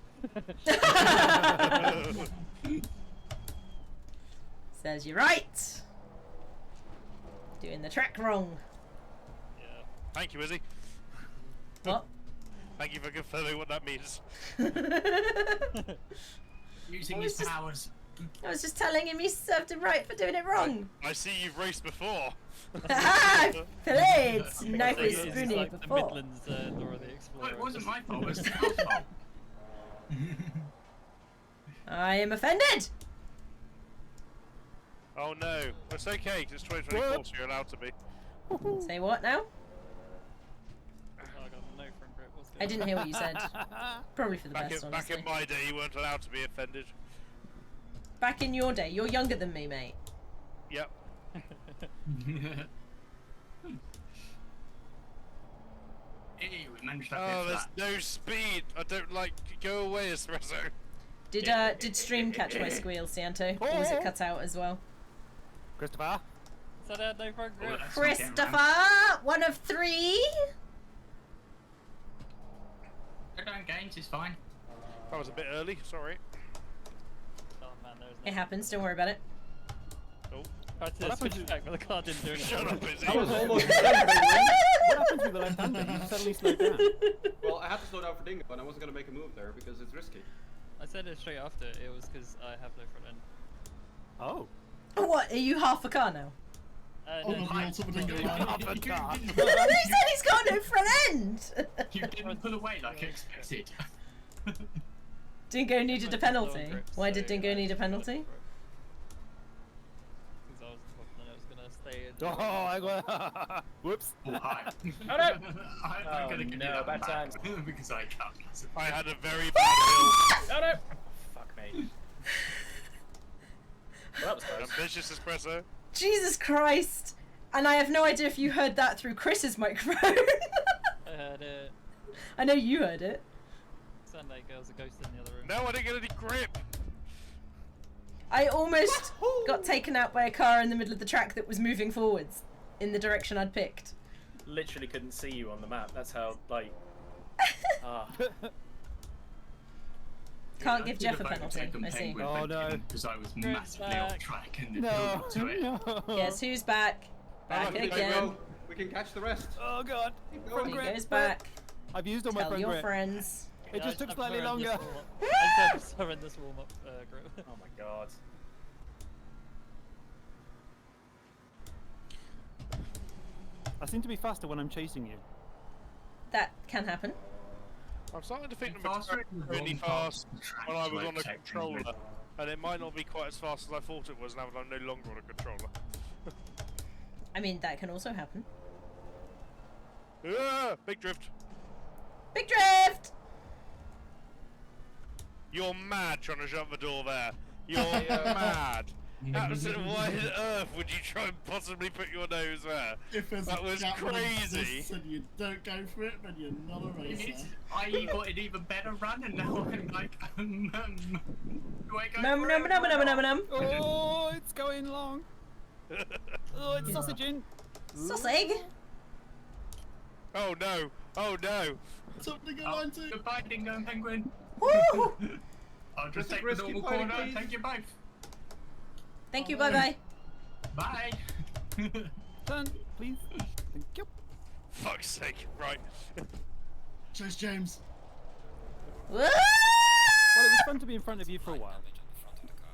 Says you're right. Doing the track wrong. Yeah. Thank you, Izzy. What? Thank you for confirming what that means. Using his powers. I was just telling him he served him right for doing it wrong. I see you've raced before. I've played It's Knife with like Spoonie the before. Midlands Dora the Explorer. Well, it wasn't my fault, it was the car's fault. I am offended. Oh no, it's okay, 'cause it's 2024, so you're allowed to be. Say what now? Oh, I got no front grip. What's I going didn't hear what you said. Probably for the Back best, in honestly. my day, you weren't allowed to be offended. Back in your day, you're younger than me, mate. Yep. Hey, we managed that Oh, bit there's flat. no speed. I don't like. Go away, Espresso. Did stream catch my squeal, Santo? Or was it cut out as well? Christopher? So they had no front grip. That's on camera. Christopher, 1 of 3. Go down games, it's fine. That was a bit early. Sorry. Oh man, there was no. It happens. Don't worry about it. Oh, I tried to switch back, but the car didn't do anything. shut up, Izzy. That was almost What happened to the left-hander? You suddenly slowed down. Well, I had to slow down for Dingo, and I wasn't going to make a move there because it's risky. I said it straight after. It was because I have no front end. Oh. What? Are you half a car now? Oh, No, no, the ultimate Dingo line. Half a car. He said he's got no front end. You didn't pull away like I expected. Dingo needed a Slow penalty. grip, Why so did Dingo I need a just penalty? Because I was confident it was gonna stay in. Oh, I got. Whoops. Oh, hi. Oh, no. I'm gonna give you that bad back times. because I can't. I had a very bad hill. Oh no! Fuck me. Well, that was close. Ambitious Espresso. Jesus Christ! And I have no idea if you heard that through Chris's microphone. I heard it. I know you heard it. Sunday girl's a ghost in the other room. No, I didn't get any grip. I almost got taken out by a car in the middle of the track that was moving forwards in the direction I'd picked. Literally couldn't see you on the map. That's how, like. Can't give Jeff a penalty. I see. Oh, no. Because I was massively off track and the No. hill to it. No. Guess who's back? Back Alright, again. We can catch the rest. Oh god. Keep going. He goes back. I've used all my Tell front your grip. friends. It just took slightly longer. I just horrendous warm up grip. Oh my god. I seem to be faster when I'm chasing you. That can happen. I'm starting to think And the faster McLaren in the was really wrong part fast of the track when I was won't on a take controller, longer. and it might not be quite as fast as I thought it was now that I'm no longer on a controller. I mean, that can also happen. Big drift. Big drift! You're mad trying to shut the door there. You're mad. Why on earth would you try and possibly put your nose there? If there's That a was gap that crazy. exists and you don't go for it, then you're not a racer. I got an even better run, and now I'm like, do I go Num for num it num or num not? num num. Oh, it's going long. Oh, it's sausaging. Sausage. Oh no! Oh no! Something go Oh, line 2. goodbye, Dingo and Penguin. Woo! I'll just Risky, take the risky normal fighting, corner. please. Thank you both. Thank you. Bye bye. Bye. Turn, please. Thank you. Fuck's sake! Right. Chase James. Woo! Well, it was fun to be in front of you for a while. Damage on the front of the car.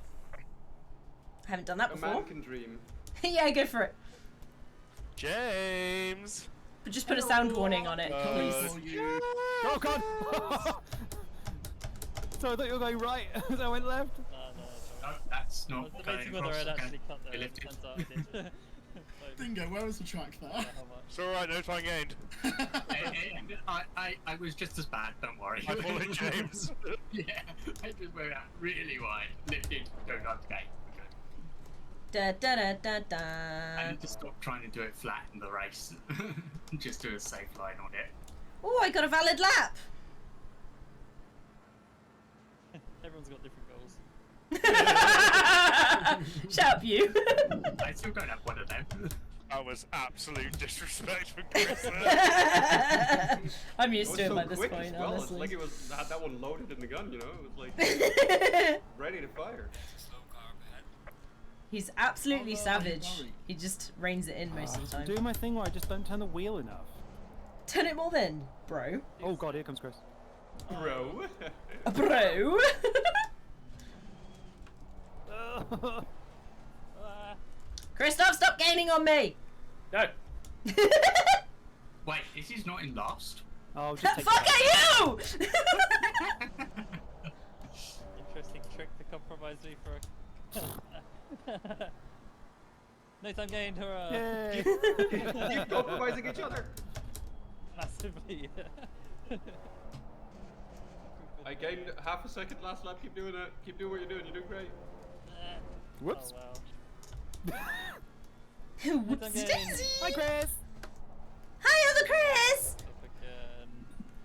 I haven't done that A before. man can dream. Yeah, go for it. James. But just put a sound warning on it, please. For you. Oh god! So I thought you were going right as I went left. No, that's I not was going debating whether across. I'd Okay. actually cut there. Be It lifted. turns out I did. Dingo, where was the track there? How much? It's alright, no time gained. I was just as bad, don't worry. I follow James. Yeah, I just went out really wide, lifted, going up the gate. Da da da da I da. need to stop trying to do it flat in the race. Just do a safe line on it. Oh, I got a valid lap. Everyone's got different goals. Shut up, you. I still don't have one of them. That was absolute disrespect for Chris. I'm It used was to it so by this quick point, as well. It's honestly. like it was had that one loaded in the gun, you know? It was like ready to fire. Slow car up ahead. He's absolutely Oh, no, savage. sorry. He just reins it in most of the I'm time. doing my thing where I just don't turn the wheel enough. Turn it more then, bro. Oh god, here comes Chris. Bro. Bro. Christoph, stop gaining on me. No. Wait, is he not in last? Oh, just take Fuck that. at you! Interesting trick to compromise me for a... No time gained, hurrah! Yay! Keep compromising each other. Massively. I gained half a second last lap. Keep doing it. Keep doing what you're doing. You're doing great. Whoops. Oh, wow. Whoops Okay. daisy! Hi, Chris. Hi, other Chris! If I can...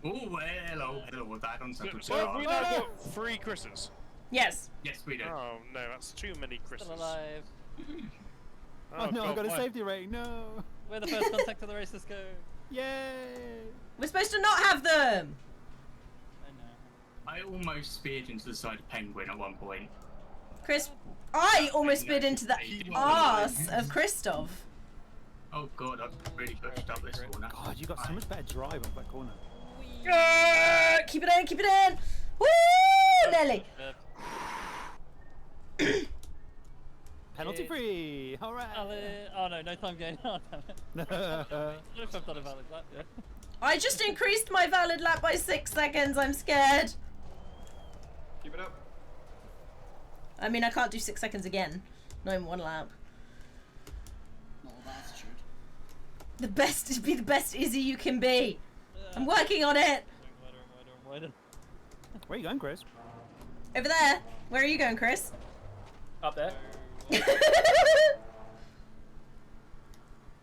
Oh, hello, hello, with that on So Settle have we now Corsa. got 3 Chris's? Yes. Yes, we do. Oh no, that's too many Chris's. Still alive. Oh, no, I God, got a why? safety rating. No. We're the first contact of the race, let's go. Yay! We're supposed to not have them! I know. I almost speared into the side of Penguin at one point. Chris, I almost I spit know. into the Keep arse on. of Christoph. Oh god, I've really butched up this corner. God, you got so much better drive off that corner. Keep it in, keep it in! Woo! Nelly! Penalty free. All right. Oh no, no time gained. Oh damn it. I don't know if I've done a valid lap yet. I just increased my valid lap by 6 seconds, I'm scared. Keep it up. I mean, I can't do 6 seconds again. Not in one lap. Not with attitude. The best, be the best Izzy you can be. I'm working on it. Wider. Where are you going, Chris? Over there. Where are you going, Chris? Up there.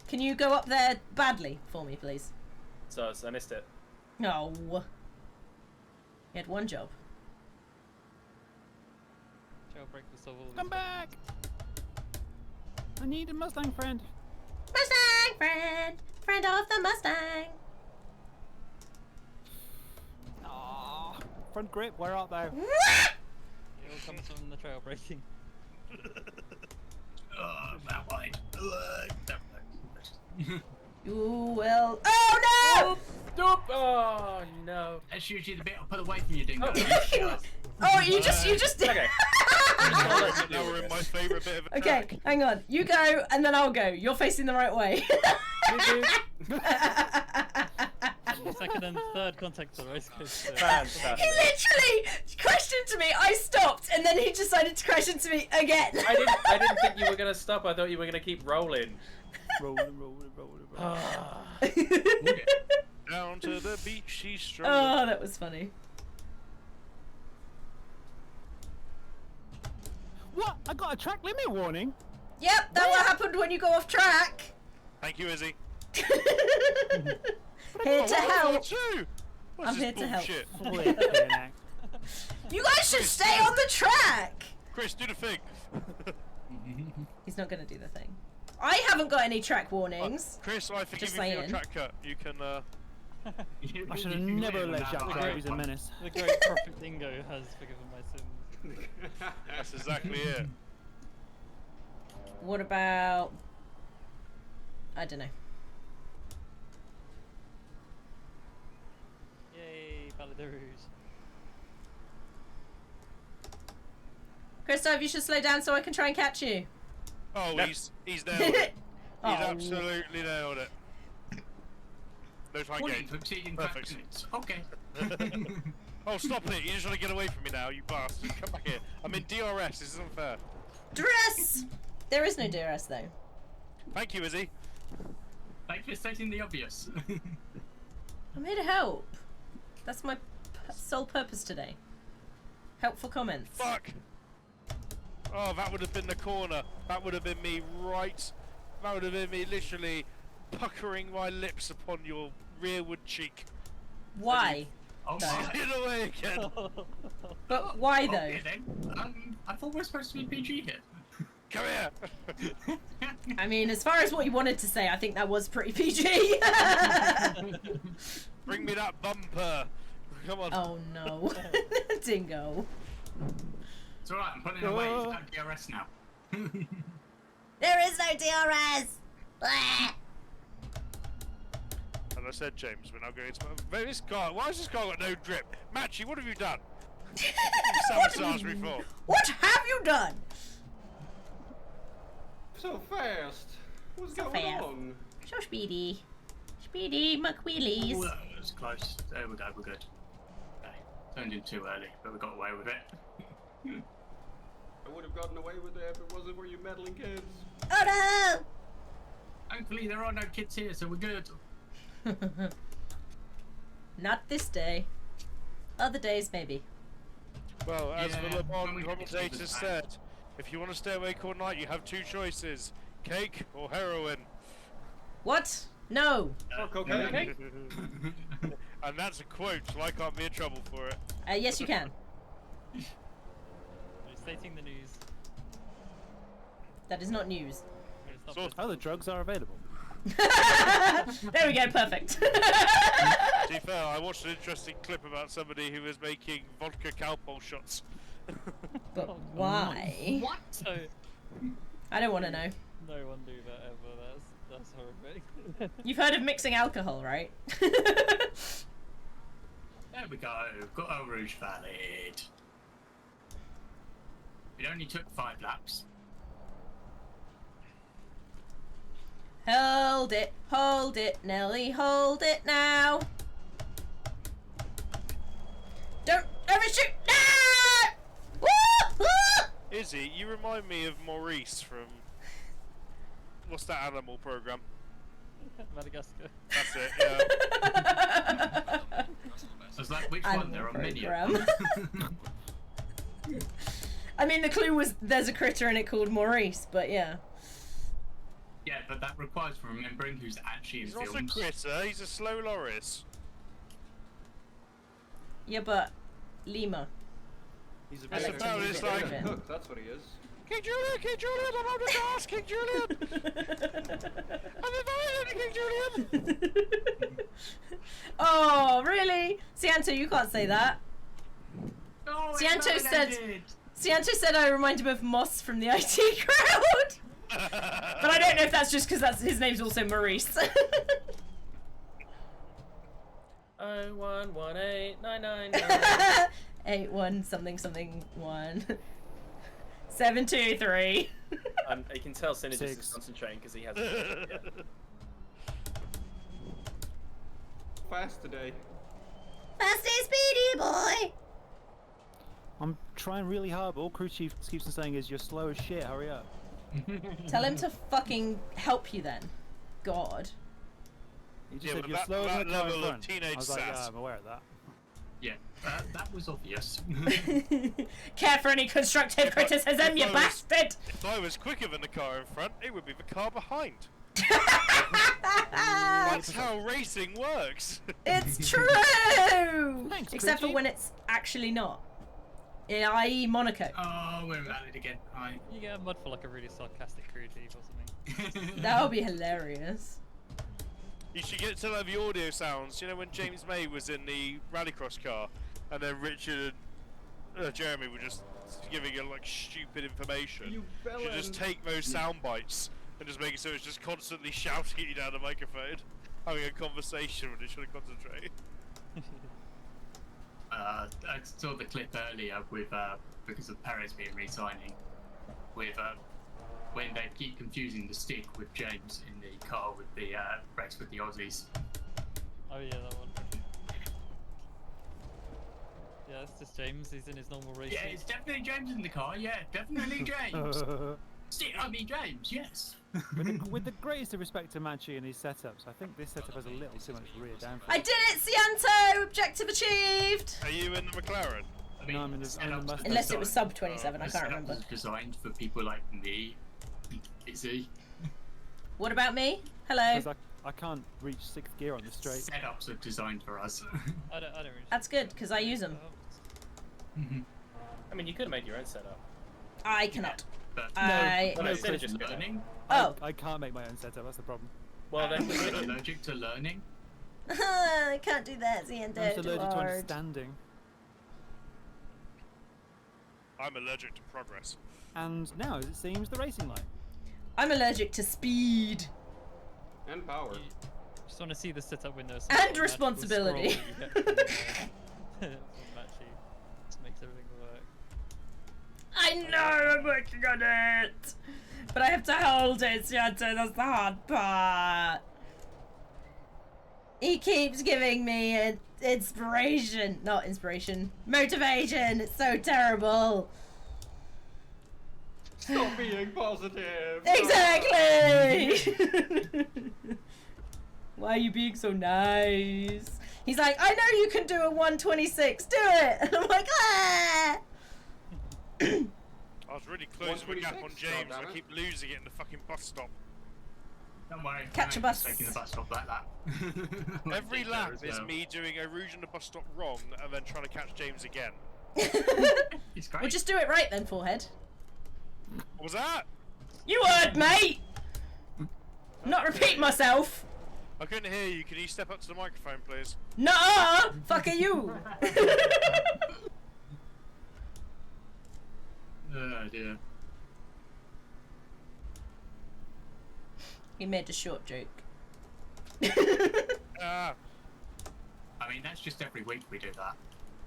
Can you go up there badly for me, please? So I missed it. No. You had one job. Jailbreak will solve all these Come back. I need a Mustang friend. Mustang friend! Friend of the Mustang! Aww. Front grip, where art thou? It all comes from the trail breaking. That wide. You will. Oh no! Stop! Oh no. That's usually the bit I'll put away from you, Dingo. Oh, you just did. Okay. Now we're in my favourite bit of a Okay, track. hang on. You go, and then I'll go. You're facing the right way. Second and third contact of the race goes to... Fantastic. He literally crashed into me. I stopped, and then he decided to crash into me again. I didn't think you were gonna stop. I thought you were gonna keep rolling. Rolling. Down to the beach, she's strolling. Oh, that was funny. What? I got a track limit warning. Yep, that what happened when you go off track. Thank you, Izzy. Here to help. What's I'm this here to help. bullshit? You guys should stay on the track. Chris, do the thing. He's not gonna do the thing. I haven't got any track warnings. Chris, I forgive Just you for your saying. track cut. You can, I should have never let Jack go. He's a menace. The great Prophet Dingo has forgiven my sins. That's exactly it. What about? I don't know. Yay, Palais de Rouge. Christoph, you should slow down so I can try and catch you. Oh, Yep. he's nailed it. Oh. He's absolutely nailed it. No time game. Perfect. Okay. Oh, stop it! You just want to get away from me now, you bastard. Come back here. I'm in DRS. This isn't fair. DRS. There is no DRS though. Thank you, Izzy. Thanks for stating the obvious. I'm here to help. That's my sole purpose today. Helpful comments. Fuck! Oh, that would have been the corner. That would have been me right. That would have been me literally puckering my lips upon your rearward cheek. Why? Oh No. my. Get away again! But why though? Okay, then. I thought we were supposed to be PG here. Come here! I mean, as far as what you wanted to say, I think that was pretty PG. Bring me that bumper! Come on. Oh no. Dingo. It's alright, I'm putting it away. It's not DRS now. There is no DRS! Blah. And I said, James, we're now going to this car. Why has this car got no drip? Matchy, what have you done? You sabotaged me for. What have you done? So fast. What's So going fast. on? So speedy. Speedy McWheelies. Oh, that was close. There we go, we're good. Okay. Turned in too early, but we got away with it. I would have gotten away with it if it wasn't for you meddling kids. Oh no! Thankfully, there are no kids here, so we're good. Not this day. Other days, maybe. Well, as Yeah, the Le when we Bon get to commentator the said, if you want to stay awake all night, you have two choices: cake or heroin. What? No. Fuck okay. And that's a quote, so I can't be in trouble for it. Yes, you can. Stating the news. That is not news. It's not So, Other drugs are available. There we go, perfect. to be fair, I watched an interesting clip about somebody who was making vodka Calpol shots. But why? What? So, I don't want to know. no one do that ever. That's horrific. You've heard of mixing alcohol, right? There we go. Got Eau Rouge valid. It only took 5 laps. Hold it, Nelly, hold it now. Don't ever shoot! Ah! Woo! Woo! Izzy, you remind me of Maurice from what's that animal program? Madagascar. That's it. Yeah. I was like, which one? There are many. Program. I mean, the clue was there's a critter in it called Maurice, but yeah. Yeah, but that requires remembering who's actually in He's not a films. critter. He's a slow loris. Yeah, but Lima. He's a I bit like of to No, leave it's it like- open. cook, that's what he is. King Julian, I'm on the gas, King Julian! I'm invited, King Julian! Oh, really? Cianto, you can't say that. No, it's Cianto not said- ended. Cianto said I remind him of Moss from the IT crowd. But I don't know if that's just because his name's also Maurice. 0118999. 81 something something 1. 723. You can tell Synergist is 6. concentrating because he hasn't. Yeah. Fast today. Fast and speedy boy. I'm trying really hard, but all crew chief keeps on saying is you're slow as shit. Hurry up. Tell him to fucking help you then. God. He just Yeah, said but you're that- slower that than the car in level of front. teenage I was like, yeah, sass. I'm aware of that. Yeah, that was obvious. Care for any constructive criticism, you if I was- bastard! If I was quicker than the car in front, it would be the car behind. Ah, That's how racing works. it's true! Thanks, Except for Poochie. when it's actually not. I.e. Monaco. Oh, we're valid again. You get a mud for like a really sarcastic crew chief or something. That would be hilarious. You should get to like the audio sounds. You know when James May was in the rallycross car, and then Richard and Jeremy were just giving you like stupid information. You should just take those sound bites and just make it so it's just constantly shouting at you down the microphone, having a conversation when it's trying to concentrate. I saw the clip earlier with because of Perez being re-signing, with when they keep confusing the stick with James in the car with the race with the Aussies. Oh yeah, that one. Yeah, it's just James. He's in his normal race. Yeah, it's definitely James in the car. Yeah, definitely James. James. Yes. With the greatest of respect to Machi and his setups, I think this setup has a little too much rear downforce. I did it, Cianto! Objective achieved! Are you in the McLaren? I mean, No, I'm in the Mustang. Unless it was sub 27, I the can't setup remember. was designed for people like me. Busy. What about me? Hello. 'Cause I can't reach 6th gear on the straight. Setups are designed for us. I don't really. That's good, because I use them. I mean, you could have made your own setup. I cannot. But I... Well, no, no, Synergist just could have. learning. Oh. I can't make my own setup, that's the problem. Well, then. Allergic to learning. I can't do that, Cianto. I'm just Too allergic to hard. understanding. I'm allergic to progress. And now, as it seems, the racing light. I'm allergic to speed. And power. Just want to see the setup window. so And the magical responsibility. scroll that you get from Machi just makes everything work. I know, I'm working on it! But I have to hold it, Cianto, that's the hard part. He keeps giving me inspiration. Not inspiration. Motivation! It's so terrible! Stop being positive! Exactly! Why are you being so nice? He's like, I know you can do a 126, do it! And I'm like, ah! I was really closing the gap on 126, James, and I goddammit. keep losing it in the fucking bus stop. Don't worry. Catch a I'm bus. Taking the bus stop like that. Every There lap as is well. me doing a rouge in the bus stop wrong, and then trying to catch James again. It's great. Well, just do it right then, forehead. What was that? You heard, mate! Not repeat myself. I couldn't hear you. Can you step up to the microphone, please? Nuh-uh! Fuck are you? Oh dear. He made a short joke. Ah, I mean, that's just every week we do that.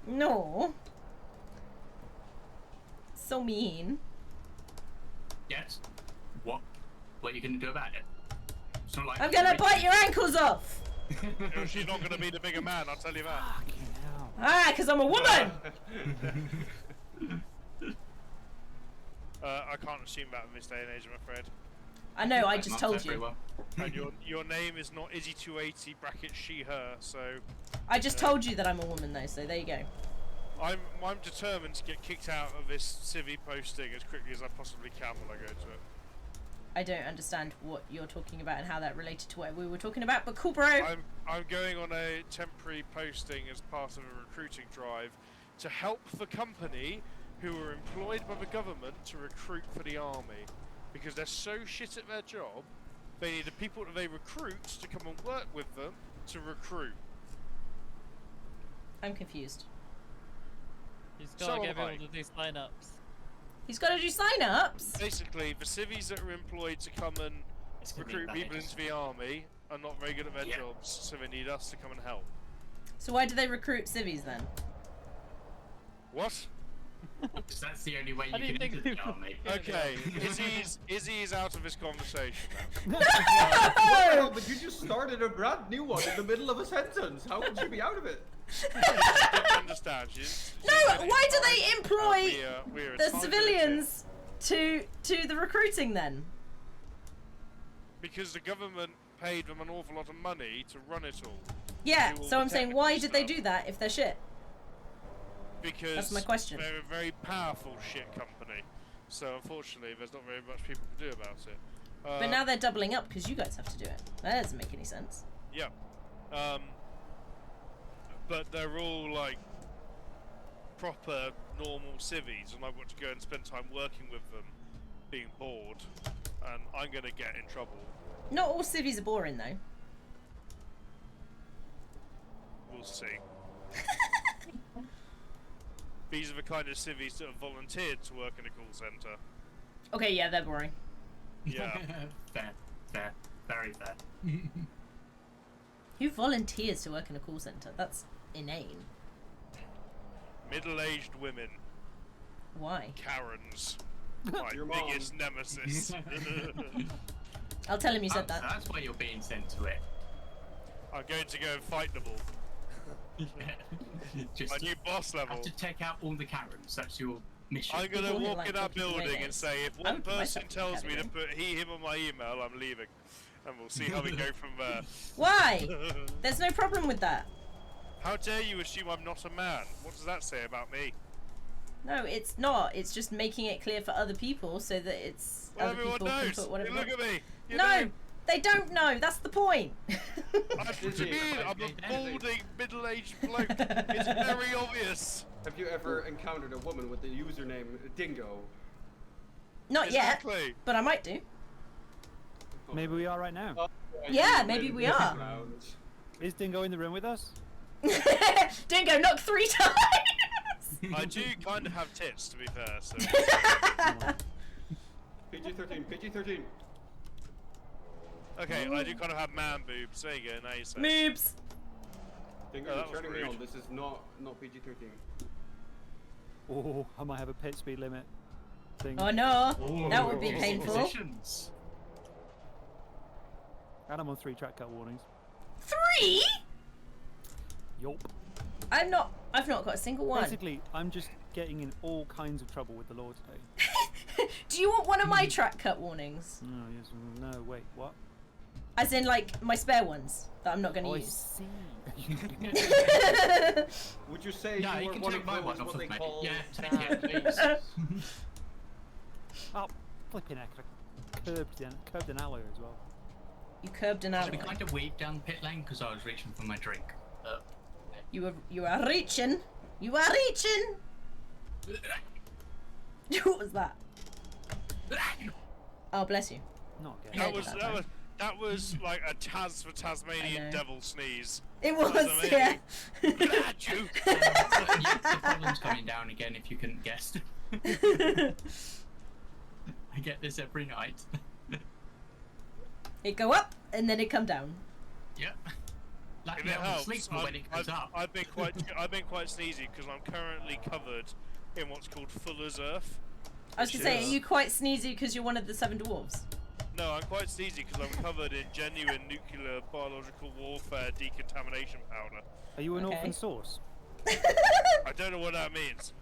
No. So mean. Yes. What? What are you going to do about it? It's not like I'm gonna bite your ankles off! she's not going to be the bigger man, I'll tell you that. Fucking hell. Ah, because I'm a woman! I can't assume that in this day and age, I'm afraid. I know, I Like just months told you. everywhere. And your name is not Izzy280 bracket she her, so I just told you that I'm a woman though, so there you go. I'm determined to get kicked out of this civvy posting as quickly as I possibly can when I go to it. I don't understand what you're talking about and how that related to what we were talking about, but cool, bro. I'm going on a temporary posting as part of a recruiting drive to help the company who are employed by the government to recruit for the army, because they're so shit at their job. They need the people that they recruit to come and work with them to recruit. I'm confused. He's So got to am get I. people to do sign-ups. He's got to do sign-ups. Basically, the civvies that are employed to come and It's gonna be recruit people managers. into the army are not very good at their Yeah. jobs, so they need us to come and help. So why do they recruit civvies then? What? Because that's the only way I you didn't can think enter the army. Okay, Izzy's out of this conversation now. Well, but you just started a brand new one in the middle of a sentence. How could you be out of it? I don't understand. No, why do they employ we're a the tiny civilians to the recruiting then? Because the government paid them an awful lot of money to run it all. Yeah, Do all so the I'm saying, why did technical they stuff. do that if they're shit? Because That's my question. they're a very powerful shit company. So unfortunately, there's not very much people can do about it. But now they're doubling up because you guys have to do it. That doesn't make any sense. Yeah. But they're all like proper normal civvies, and I've got to go and spend time working with them, being bored, and I'm gonna get in trouble. Not all civvies are boring though. We'll see. These are the kind of civvies that have volunteered to work in a call centre. Okay, yeah, they're boring. Yeah. Fair. Very fair. Who volunteers to work in a call centre? That's inane. Middle-aged women. Why? Karens. My Your mom. biggest nemesis. I'll tell him you said that. That's why you're being sent to it. I'm going to go and fight them all. Just My new boss level. have to take out all the Karens. That's your mission. I'm gonna People who walk like in that talking to building and ladies. say, if I one would put person myself in tells the me to category. put him on my email, I'm leaving. And we'll see how we go from there. Why? There's no problem with that. How dare you assume I'm not a man? What does that say about me? No, it's not. It's just making it clear for other people so that it's Well, other everyone people can knows. put whatever. Hey, look at me. You No, know. they don't know. That's the point. What do you mean? I'm a balding, middle-aged bloke. It's very obvious. Have you ever encountered a woman with the username Dingo? Not yet, Exactly. but I might do. Maybe we are right now. Oh, Yeah, you maybe win we this are. round. Is Dingo in the room with us? Dingo, knock 3 times. I do kind of have tits, to be fair. So. PG-13, PG-13. Okay, I do kind of have man boobs. There you go. Now you say. Moobs. Dingo, Oh, that you're was turning me rude. on. This is not PG-13. Oh, I might have a pit speed limit thing. Oh no, that would be Use painful. positions. And I'm on 3 track cut warnings. 3? Yup. I've not got a single one. Basically, I'm just getting in all kinds of trouble with the law today. Do you want one of my track cut warnings? No, yes, no, wait, what? As in, like, my spare ones that I'm not going to Oh, I use. see. Would you say No, you you were can one take of my those one off what of they me. call Yeah, take it, please. Oh, flipping heck, I curbed an alloy as well. You curbed an We alloy. kind of weaved down the pit lane because I was reaching for my drink. You are reaching. You are reaching. What was that? Oh, bless you. Not again. Yeah, That was like a Taz for I Tasmanian know. devil sneeze. It was, amazing. yeah. Achoo. The problem's coming down again if you couldn't guess. I get this every night. It go up and then it come down. Yep. Like If me, it I'm helps, asleep when it goes up. I've been quite sneezy because I'm currently covered in what's called Fuller's Earth. I was gonna say, are you quite sneezy because you're one of the 7 dwarves? No, I'm quite sneezy because I'm covered in genuine nuclear biological warfare decontamination powder. Are you an Okay. orphan source? I don't know what that means.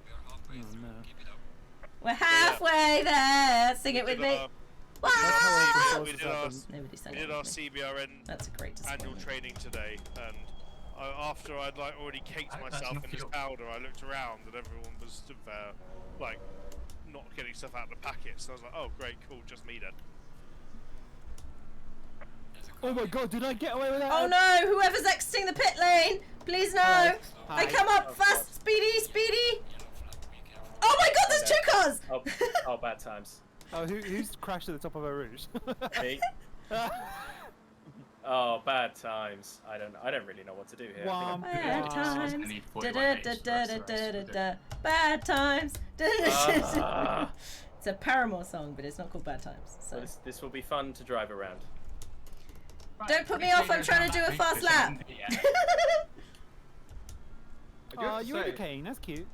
Oh, no. We're halfway there. Sing it with me. We Wow! did our Nobody sang we it did our with me. CBRN That's a great annual disappointment. training today, and after I'd like already caked That's myself not in this your- powder, I looked around and everyone was stood there, like, not getting stuff out of the packets. So I was like, oh great, cool, just me then. Oh my god, did I get away with that? Oh no! Whoever's exiting the pit lane, please no! Hi. They come up fast, speedy, speedy! Oh my god, there's 2 cars! Oh, bad times. Oh, who's crashed at the top of a rouge? Me? Oh, bad times. I don't really know what to do here. I think Bad Wow. times. I need 41 Da, days da, for da, us, da, the da, rest da, of the da. Bad times. Da, da, da, da. Ah. It's a Paramore song, but it's not called Bad Times. So This will be fun to drive around. Right, don't put me we off. say I'm there's trying no to do a back fast page, lap. yeah. I do have to you're say, the cane. That's cute.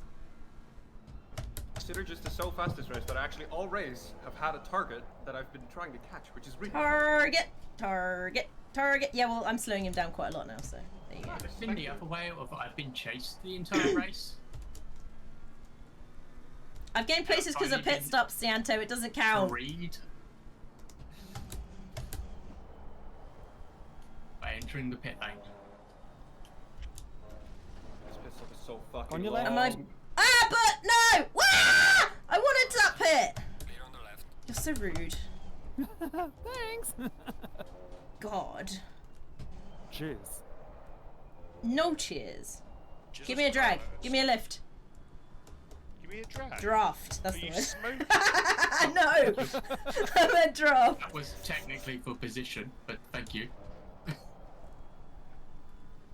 Synergist is so fast this race that actually all race have had a target that I've been trying to catch, which is really Target. Yeah, well, I'm slowing him down quite a lot now, so there you go. It's been the other way of I've been chased the entire race. I've gained places because of pit stops, Cianto. It doesn't count. Read. By entering the pit lane. This pit stop is so fucking On your long. left. But no! Wah! I wanted that pit! Clear on the left. You're so rude. Thanks. God. Cheers. No cheers. Jesus Give me a drag. Christ. Give me a lift. Give me a drag. Draft. That's Are the you word. smoking? No! I meant draft. That was technically for position, but thank you.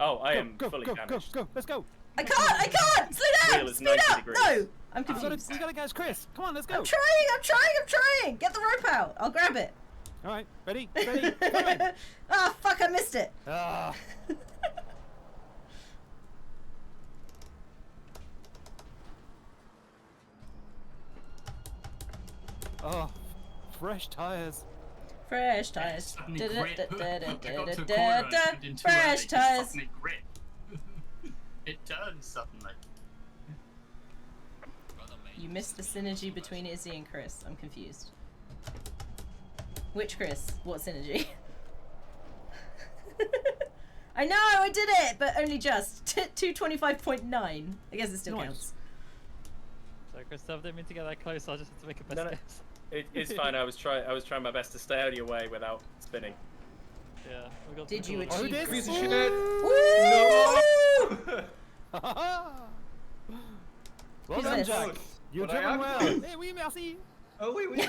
Oh, I am go, fully go, damaged. Go. Let's go. I can't! Slow down! Wheel is Speed 90 up! degrees. No! I'm We confused. gotta catch Chris. Come on, let's go. I'm trying! Get the rope out. I'll grab it. All right, ready? Coming. Ah, fuck, I missed it. Ah. Oh, fresh tires. Fresh tires. Suddenly grip. I got to a corner and turned into Fresh it tires. suddenly grip. It turns suddenly. Well done, mate. You missed the synergy between Izzy and Chris. I'm confused. Which Chris? What synergy? I know, I did it, but only just. 225.9. I guess it still Nice. counts. Sorry, Christoph, didn't mean to get that close. I just had to make a best No, no. guess. It's fine. I was trying my best to stay out of your way without spinning. Yeah. We got Did to you the achieve corner. Piece of Ooh. shit. Woo! No! Well Who's done, this? Jack. You're But I doing am well. close. Hey, oui, merci. Oh, wait.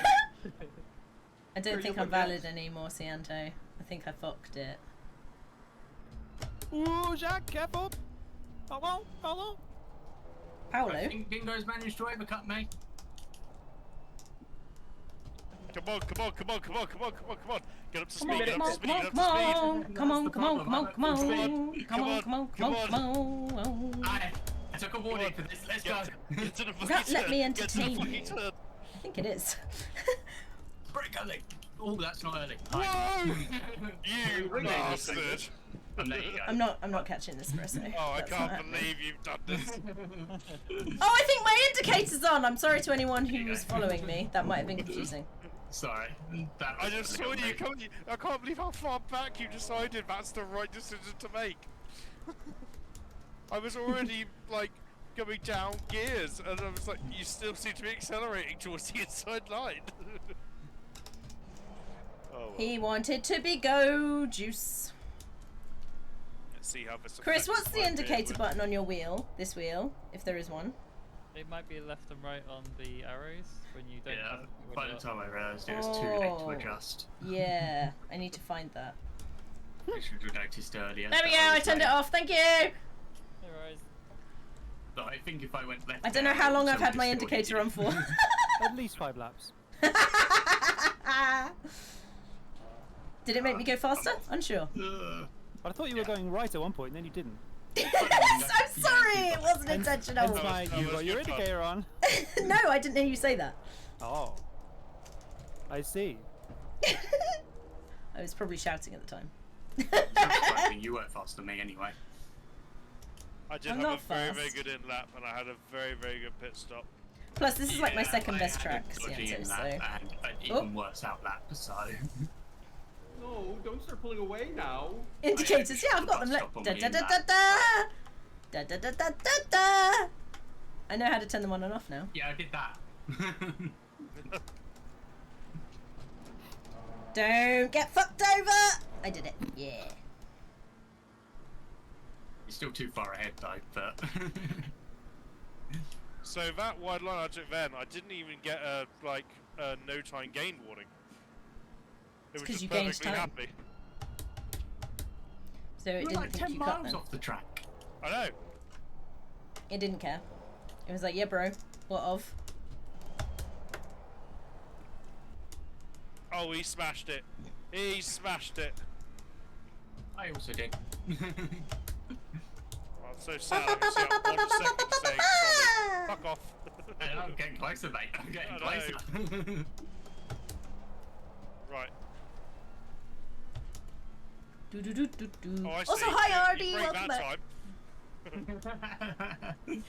I don't Sure, think you I'm forget. valid anymore, Cianto. I think I fucked it. Ooh, Jack, careful. Pardon. I Paolo? think Dingo's managed to overcut me. Come on. Get up to speed, Come on, get up to speed, come on, get up to speed. come on, come on, come on, come on, Come come on, come on, come on, come on. I took a warning for this. Let's go. Get to the Does that fucking let me turn, get to the entertain fucking you? turn. I think it is. Break early. Oh, that's not early. Whoa! You Ring it. bastard! And there you go. I'm not catching this espresso. Oh, I That's not can't happening. believe you've done this. Oh, I think my indicator's on. I'm sorry to anyone who was following me. That might have been confusing. Sorry. That I was just a saw little you rude. come. I can't believe how far back you decided that's the right decision to make. I was already like going down gears, and I was like, you still seem to be accelerating towards the inside line. Oh, well. He wanted to be go juice. Let's see how this Chris, affects what's the my indicator vehicle. button on your wheel? This wheel, if there is one. It might be left and right on the arrows when you don't Yeah, have it by the up. time I realised it was too late to Oh. adjust. Yeah, I need to find that. I should have noticed earlier. There we that go. I was turned it late. off. Thank you. No worries. But I think if I went left, I don't know now, how long I've somebody had my still indicator on needed for. At least 5 laps. Did it make me go faster? Unsure. it. But I thought you were going right at one point, and then you didn't. Yes, I'm sorry. It wasn't intentional. Hence my, That you was got your good fun. indicator on. No, I didn't hear you say that. Oh. I see. I was probably shouting at the time. I think you weren't faster than me anyway. I did I'm have not a very, very fast. good in lap, and I had a very, very good pit stop. Plus, this is like my Yeah, second I best had a track, dodgy Cianto, in so. lap and an even worse out lap, so. No, don't start pulling away now. Indicators, yeah, I've got them. Look. Da da da da da. Da da da da da da. I know how to turn them on and off now. Yeah, I did that. Don't get fucked over. I did it. Yeah. You're still too far ahead though, but. So that wide line I took then, I didn't even get a no time gain warning. It was 'cause just you gained perfectly time. happy. So it We're didn't like think 10 you cut miles them. off the track. I know. It didn't care. It was like, yeah, bro. What of? Oh, he smashed it. He smashed it. I also did. Well, so sad. I'm just up 1 second saying solid. Fuck off. I'm getting closer, mate. I'm getting I know. closer. Right. Do do do do do. Oh, I Also, see. hi You Artie, break welcome that back. time.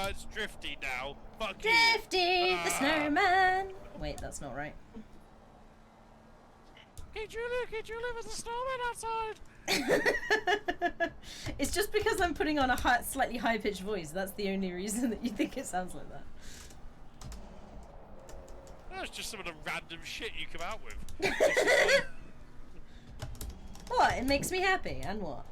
It's drifty now. Fuck you. Drifty the snowman. Wait, that's not right. Hey Julie, there's a snowman outside. It's just because I'm putting on a slightly high-pitched voice. That's the only reason that you think it sounds like that. That's just some of the random shit you come out with. What? It makes me happy. And what?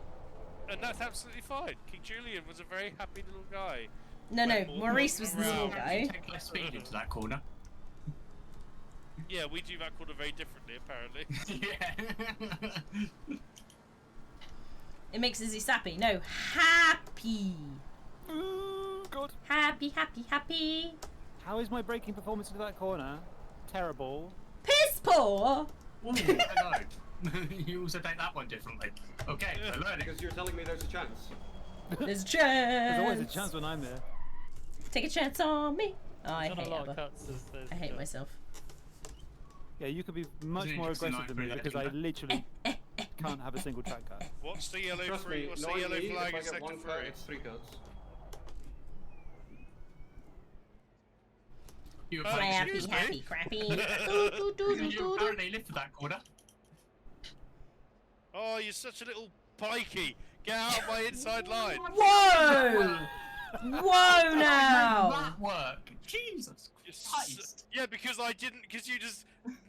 And that's absolutely fine. King Julian was a very happy little guy. No, no. Went more Maurice was the little around. guy. Take less speed into that corner. Yeah, we do that corner very differently, apparently. Yeah. It makes Izzy sappy. No, happy. Oh, God. Happy, happy, happy. How is my braking performance into that corner? Terrible. Piss poor. Ooh, I know. You also take that one differently. Okay, we're learning. Because you're telling me there's a chance. There's a chance. There's always a chance when I'm there. Take a chance on me. Oh, I There's hate not a lot Abba. of cuts. There's I hate cuts. myself. Yeah, you could be much Isn't it more just a aggressive than me 9-3 because I left, literally can't have a single track cut. What's the yellow Trust free? me, What's the knowing yellow me, flag if I in get sector one cut, 3? it's 3 cuts. You Happy, excuse me? happy, crappy. Do, do, do, do, You do, do. apparently lifted that corner. Oh, you're such a little pikey. Get out of my inside line. Whoa! Whoa now! That work. Jesus You're Christ. yeah, because I didn't. Because you just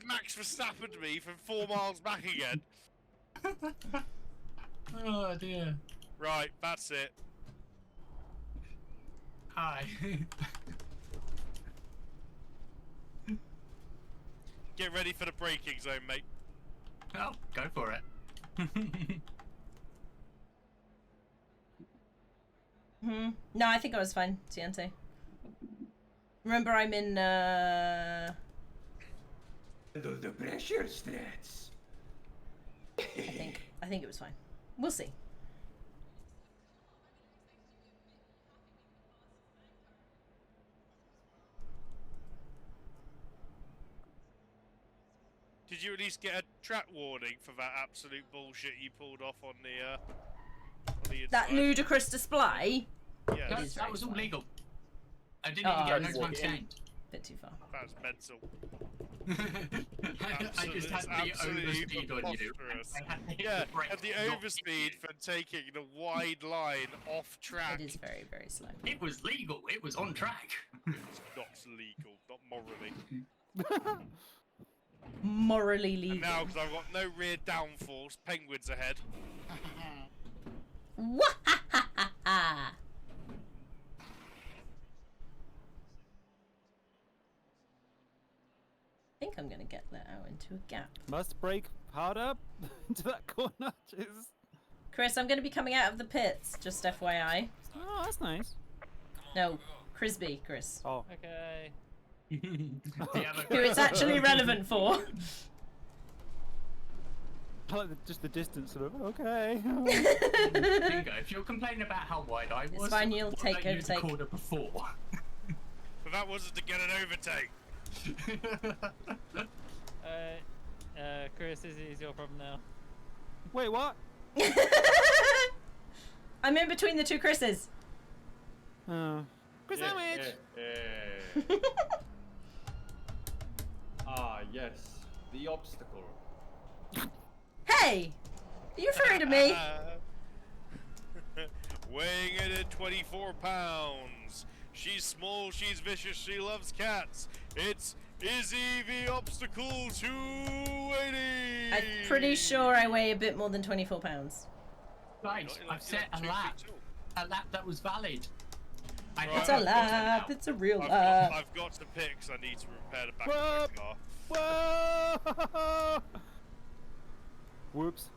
Max Verstappen me from 4 miles back again. Oh dear. Right, that's it. Hi. Get ready for the braking zone, mate. Oh, go for it. No, I think I was fine, Tiante. Remember, I'm in, The pressure strats. I think it was fine. We'll see. Did you at least get a track warning for that absolute bullshit you pulled off on the inside? That ludicrous display? Yeah, No, is that very was all fine. legal. I didn't even get no time changed. Bit too far. that's mental. I just had the Absolutely overspeed on you. preposterous. I had to hit Yeah, the brake and the not overspeed for taking the wide line off track. It is very, very slow. It was legal. It was on track. It's not legal, not morally. Morally And legal. now, because I've got no rear downforce, Penguin's ahead. Wahahaha! I think I'm gonna get let out into a gap. Must brake harder into that corner. Jesus. Chris, I'm gonna be coming out of the pits, just FYI. Oh, that's nice. No, Crisby, Chris. Oh. Okay. Who it's actually relevant for. I like just the distance sort of. Okay. Bingo. If you're complaining about how wide I was, fine, you'll what take about you the overtake. corner before. But that wasn't to get an overtake. Chris, is your problem now? Wait, what? I'm in between the two Chris's. Oh. Chris sandwich. Ah, yes. The obstacle. Hey! Are you referring to me? Weighing in at 24 pounds. She's small, she's vicious, she loves cats. It's Izzy the Obstacle 280! I'm pretty sure I weigh a bit more than 24 pounds. Right, I've set a lap. A lap that was valid. It's a lap, it's a real lap. I've got to pick because I need to repair the back of my car. Whoa! Whoops.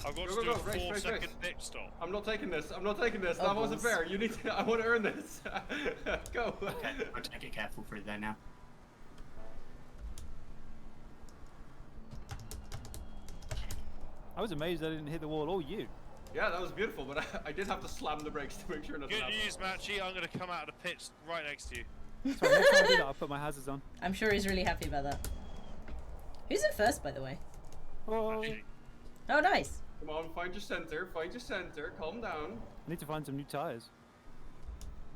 I've got Go, to go, do go, a race, 4 race, second race. pit stop. I'm not taking this. I'm not taking this. Oh, That wasn't balls. fair. You need to. I want to earn this. Go. Okay, I'll take it careful through there now. I was amazed I didn't hit the wall or you. Yeah, that was beautiful, but I did have to slam the brakes to make sure nothing Good happened. news, Matchy. I'm going to come out of the pits right next to you. Sorry, next time I do that, I'll put my hazards on. I'm sure he's really happy about that. Who's in first, by the way? Oh, Matchy. Oh, nice. Come on, find your center, calm down. I need to find some new tires.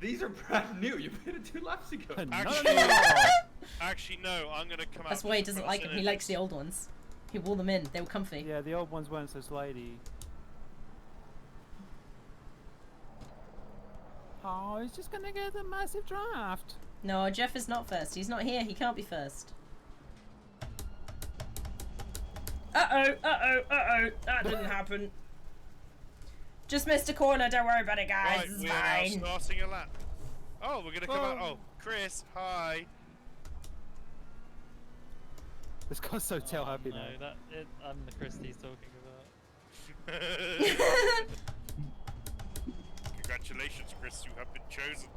These are brand new, you made it 2 laps ago. Actually, no. I'm going to come out. That's why he doesn't like them. He likes the old ones. He wore them in. They were comfy. Yeah, the old ones weren't so slidey. Oh, he's just gonna get a massive draft. No, Jeff is not first. He's not here. He can't be first. Uh-oh. That didn't happen. Just missed a corner. Don't worry about it, guys. Right, It's we are fine. now starting a lap. Oh, we're going to come out. Oh, Chris, hi. This guy's so tail happy No, now. I'm the Chris he's talking about. Congratulations, Chris. You have been chosen.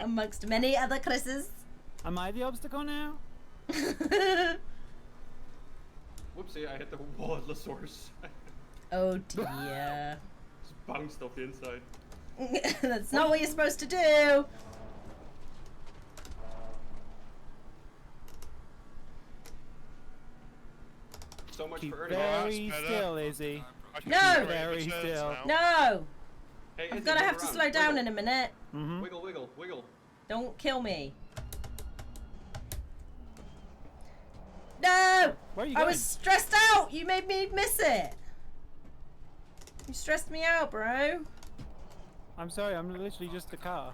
Amongst many other Chris's. Am I the obstacle now? Whoopsie, I hit the Wildlosaurus. Oh dear. Just bounced off the inside. That's not what you're supposed to do. So much Keep for earning. very still, Izzy. No! Very still. No! Hey, I'm Izzy, gonna move have to around. slow down Wiggle. in a minute. Mm-hmm. Wiggle, wiggle, wiggle. Don't kill me. No! Where are you I going? was stressed out! You made me miss it! You stressed me out, bro. I'm sorry, I'm literally just a car.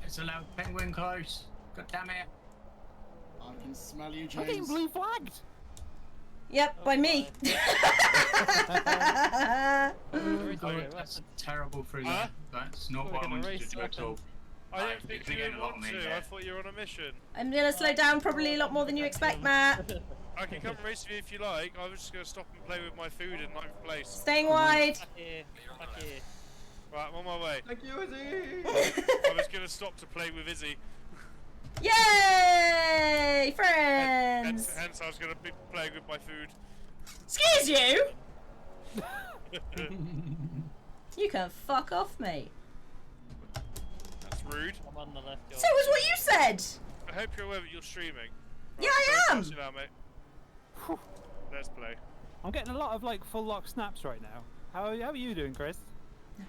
It's a loud penguin close. God damn it. I can smell you, I'm getting James. blue flagged. Yep, by me. That's terrible through that. That's not what I wanted to do at all. I didn't think You're you gonna would get a lot want of me to. there. I thought you were on a mission. I'm gonna slow down probably a lot more than you expect, Matt. I can come race with you if you like. I was just going to stop and play with my food in 9th place. Staying wide. Back here. Back here. Right, I'm on my way. Thank you, Izzy! I was going to stop to play with Izzy. Yay! Friends! Hence I was going to be playing with my food. Excuse you! You can fuck off, mate. That's rude. I'm on the left. So was what you said! I hope you're aware that you're streaming. Yeah, I am! Sit down, mate. Let's play. I'm getting a lot of like full lock snaps right now. How are you doing, Chris?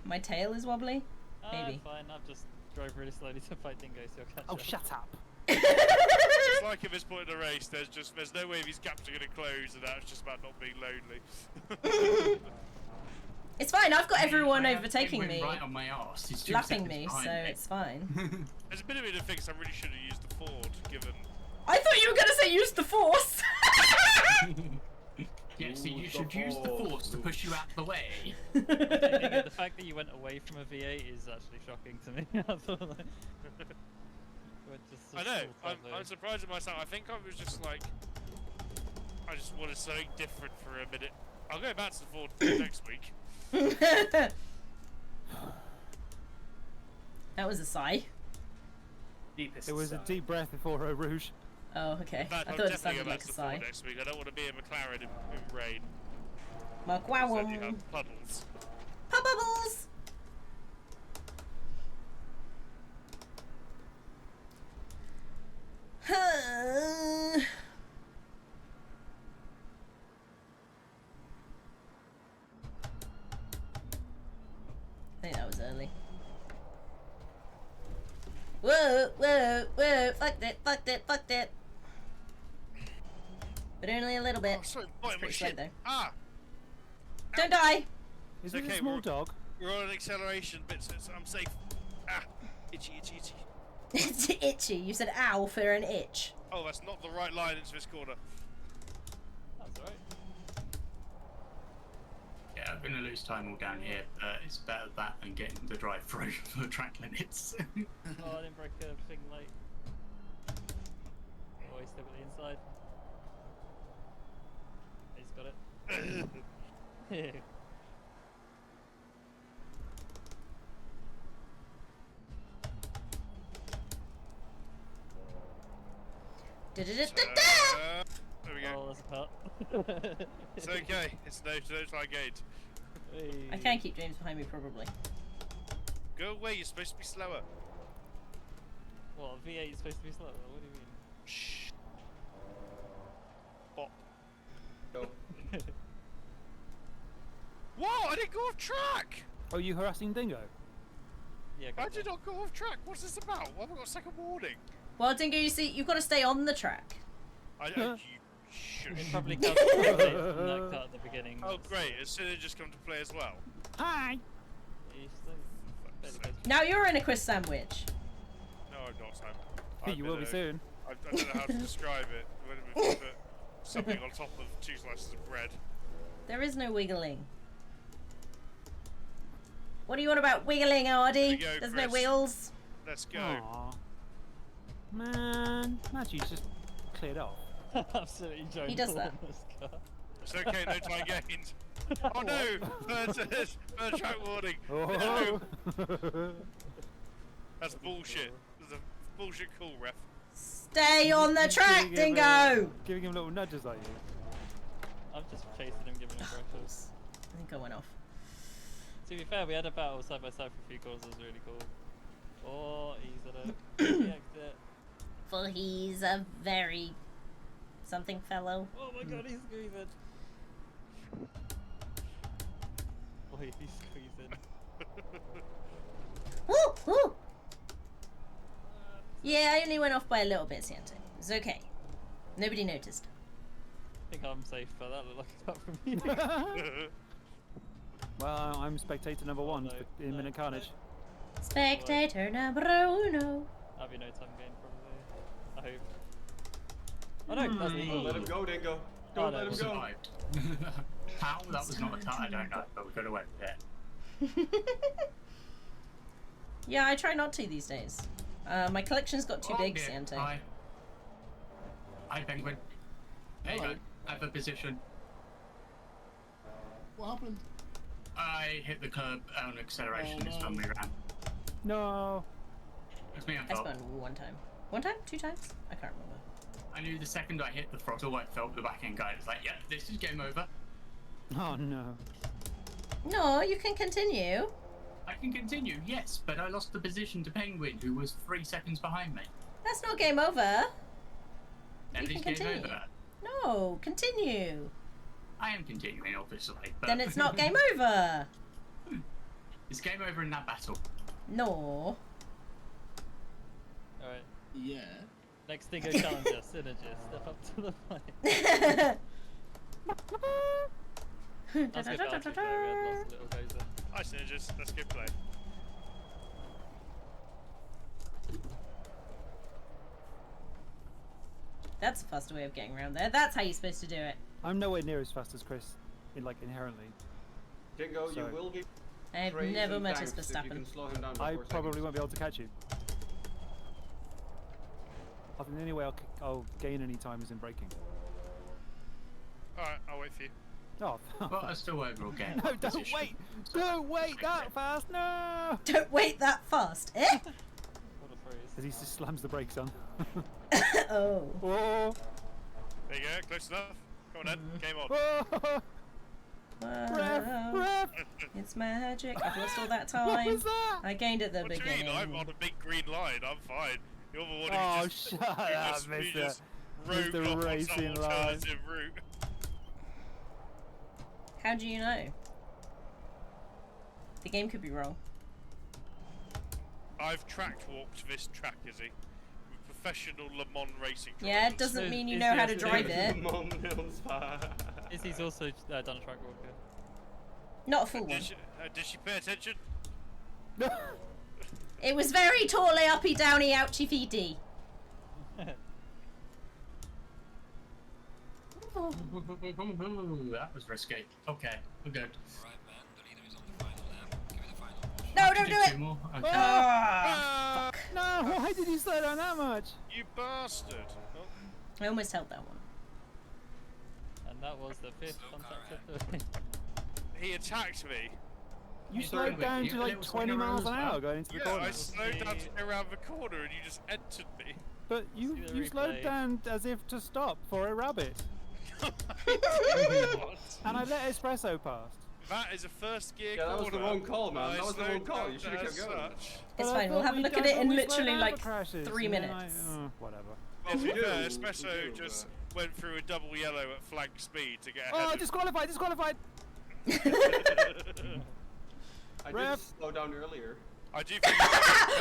My tail is wobbly? Maybe. Fine, I've just drove really slowly to fight dingoes, so I'll catch Oh, up. shut up. It's like at this point in the race, there's no way these gaps are going to close, and that's just about not being lonely. It's fine, I've got everyone I have overtaking penguin me. right on my arse. He's 2 Lapping seconds me, behind so it's fine. There's a bit of me that thinks I really should have used the Ford, given. I thought you were gonna say use the force! Yeah, so you should use the force to push you out the way. The fact that you went away from a V8 is actually shocking to me. I thought, like, I know. I'm surprised at myself. I think I was just like, I just wanted something different for a minute. I'll go back to the Ford next week. That was a sigh. It was a deep breath before a rouge. Oh, okay. In fact, I I'll thought it definitely sounded go like back a to the Ford sigh. next week. I don't want to be in McLaren in rain. Wow. Then you have puddles. Bubbles! I think that was early. Whoa, fucked it. But only a little bit. Oh, sorry, It's boy, my pretty slow shit. though. Ah! Don't die! Is It's this okay, a small we're- dog? We're on an acceleration bit, so I'm safe. Ah! Itchy. It's itchy. You said ow for an itch. Oh, that's not the right line into this corner. That's alright. Yeah, I'm gonna lose time all down here, but it's better that than getting the drive through for track limits. Oh, I didn't break a thing late. Oh, he's still at the inside. He's got it. Da-da-da-da-da! that's a cut. It's okay. It's no time gained. I can't keep James behind me, probably. Go away. You're supposed to be slower. What, V8 is supposed to be slower? What do you mean? Shh. Bop. Go. Whoa! I didn't go off track. Oh, you harassing Dingo? Yeah, I did not go off track. What's this about? Why have I got a second warning? Well, Dingo, you see, you've got to stay on the track. You shush. It probably comes from that cut at the beginning. Oh, great. Has Sinner just come to play as well? Hi! Now you're in a quiz sandwich. No, I'm not, Sam. You will be soon. I don't know how to describe it. When we put something on top of 2 slices of bread. There is no wiggling. What do you want about wiggling, Ardy? Go, There's Chris. no wheels. Let's go. Aww. Man, Matthew's just cleared off. Absolutely joking. He does that. It's okay, no time gained. Oh no! Third track warning. Oh. No. That's bullshit. That's a bullshit call, ref. Stay on the track, Dingo! Giving him little nudges, are you? I'm just chasing him, giving him pressures. I think I went off. To be fair, we had a battle side by side for a few calls. It was really cool. Oh, he's at a exit. For he's a very something fellow. Oh my god, he's squeezing. Oh, he's squeezing. Woo! Woo! Yeah, I only went off by a little bit, Santa. It's okay. Nobody noticed. I think I'm safe, but that looked like a cut from you. Well, I'm spectator number 1 in Minute Carnage. Spectator number uno. That'll be no time gain, probably. I hope. Oh no, that's the Let him go, Dingo. Don't let him go. Survived. How? That was not a cut, I don't know, but we got away with it. Yeah, I try not to these days. My collection's got too big, Santa. Hi, Penguin. There you go. I have a position. What happened? I hit the curb on acceleration this time we ran. No. It's me, I spun one time. One time? 2 times? I can't remember. I knew the second I hit the throttle, I felt the back end guide. It's like, yeah, this is game over. Oh no. No, you can continue. I can continue, yes, but I lost the position to Penguin, who was 3 seconds behind me. That's not game over. That You is can game continue. over. No, continue. I am continuing, obviously, but Then it's not game over. it's game over in that battle. No. Alright. Yeah. Next Dingo challenger, Synergist. Step up to the plate. That's good battle, though. We had lost a little gozer. Hi, Synergist. That's good play. That's a faster way of getting around there. That's how you're supposed to do it. I'm nowhere near as fast as Chris, inherently. Dingo, you So- will be. I've praised never and met his thanked if you Verstappen. can slow him down to I 4 probably seconds. won't be able to catch you. I think the only way I'll gain any time is in braking. Alright, I'll wait for you. Oh, But I still overall game. no, don't wait! Don't wait that fast, no! Don't wait that fast. Eh? What a phrase. As he just slams the brakes on. Oh. Whoa! There you go, close enough. Come on then, game on. Whoa! Wow. Ref! It's magic. I've lost all that What time. was that? I gained at the What do you beginning. mean? I'm on a big green line, I'm fine. You're the one Oh, who just, shut up, who Mr. just rogue Mr. off on some Racing Line. alternative route. How do you know? The game could be wrong. I've tracked walked this track, Izzy. With professional Le Mans racing drivers. Yeah, it doesn't mean you Is know he how to actually drive doing it. Mom Mills Izzy's also done a track walk, yeah. Not a full one. Did she pay attention? It was very tally, uppy, downy, ouchy, feety. That was risky. Okay, we're good. Right, man. The leader is on the final lap. Give me the final push. No, I don't can do it! 2 more. Okay. Ah, fuck. No, why did you slow down that much? You bastard! Oh, I almost held that one. And that was the 5th Slow car contact of the he attacked me. You You slowed threw down it. to You like little 20 swing miles around an as hour well. going into the Yeah, corner. I slowed down to go around the corner and you just entered me. But you See the slowed replay. down as if to stop for a rabbit. And I let Espresso past. That is a first gear Yeah, that was the corner. wrong call, man. I That was the slowed wrong call. down You should have as kept going. such. It's But I fine. We'll thought have a we look at don't it in normally slow literally down like for crashes, 3 and then minutes. whatever. Well, to be We do, fair, we Espresso do, just went through a double yellow at flank speed to get ahead. Oh, of disqualified! Disqualified! I Ref. did slow down earlier. I do think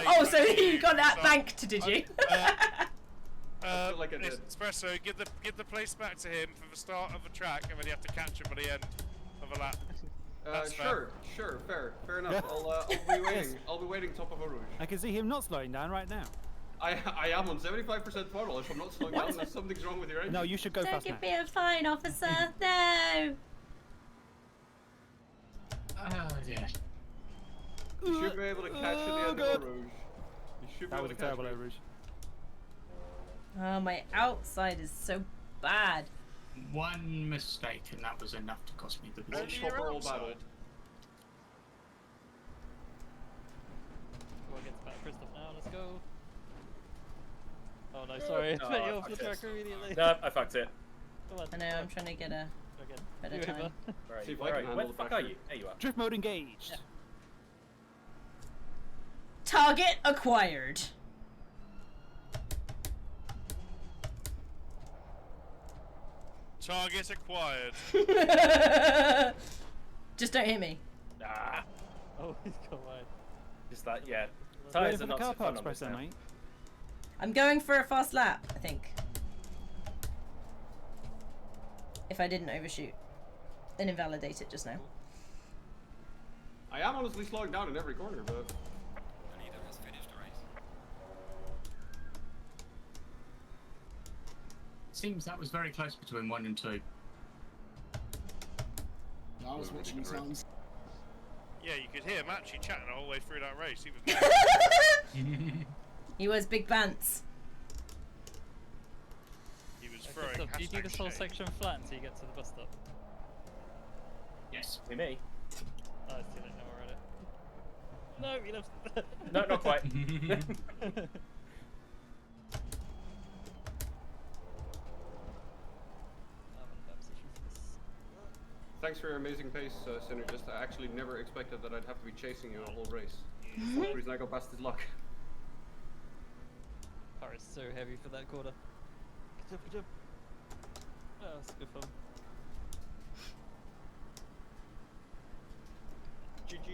Oh, so you got that banked, did you? I feel like I did. Espresso, give the place back to him for the start of a track, and then you have to catch him by the end of a lap. That's Sure, fair enough. I'll be waiting. I'll be waiting top of a rouge. I can see him not slowing down right now. I am on 75% throttle. If I'm not slowing down, then something's wrong with your engine. No, you should go Don't fast now. give me a fine, officer. No. Oh dear. You should be able to catch at the end of a rouge. You should be That able was to a catch terrible me. rouge. Oh, my outside is so bad. One mistake, and that was enough to cost me the One position. Only your proper old outside. battle. We'll get to Pat Christoph now. Let's go. Oh no, sorry. I put you off the track immediately. No, I fucked it. Come on. I know, I'm trying to get a Again. better You time. over. Right, See if I all can right. handle Where the the fuck are pressure. you? There you are. Drift mode engaged. Yeah. Target acquired. Target acquired. Just don't hit me. Ah, Oh, he's gone wide. just that, yeah. Ready Tires for are the not car so fun park, on this Espresso, now. mate? I'm going for a fast lap, I think. If I didn't overshoot and invalidate it just now. I am honestly slowing down in every corner, but Anita has finished the race. Seems that was very close between 1 and 2. I was watching signs. Yeah, you could hear him actually chatting the whole way through that race. He was. He wears big pants. He was Okay, throwing. so do you do this whole shade. section flat until you get to the bus stop? Yes. Be me. Oh, it's too late now already. No, you left. No, not quite. thanks for your amazing pace, Synergist. I actually never expected that I'd have to be chasing you a whole race. That's the reason I got past his luck. Car is so heavy for that quarter. Good job, good job. Oh, it's good fun. GG.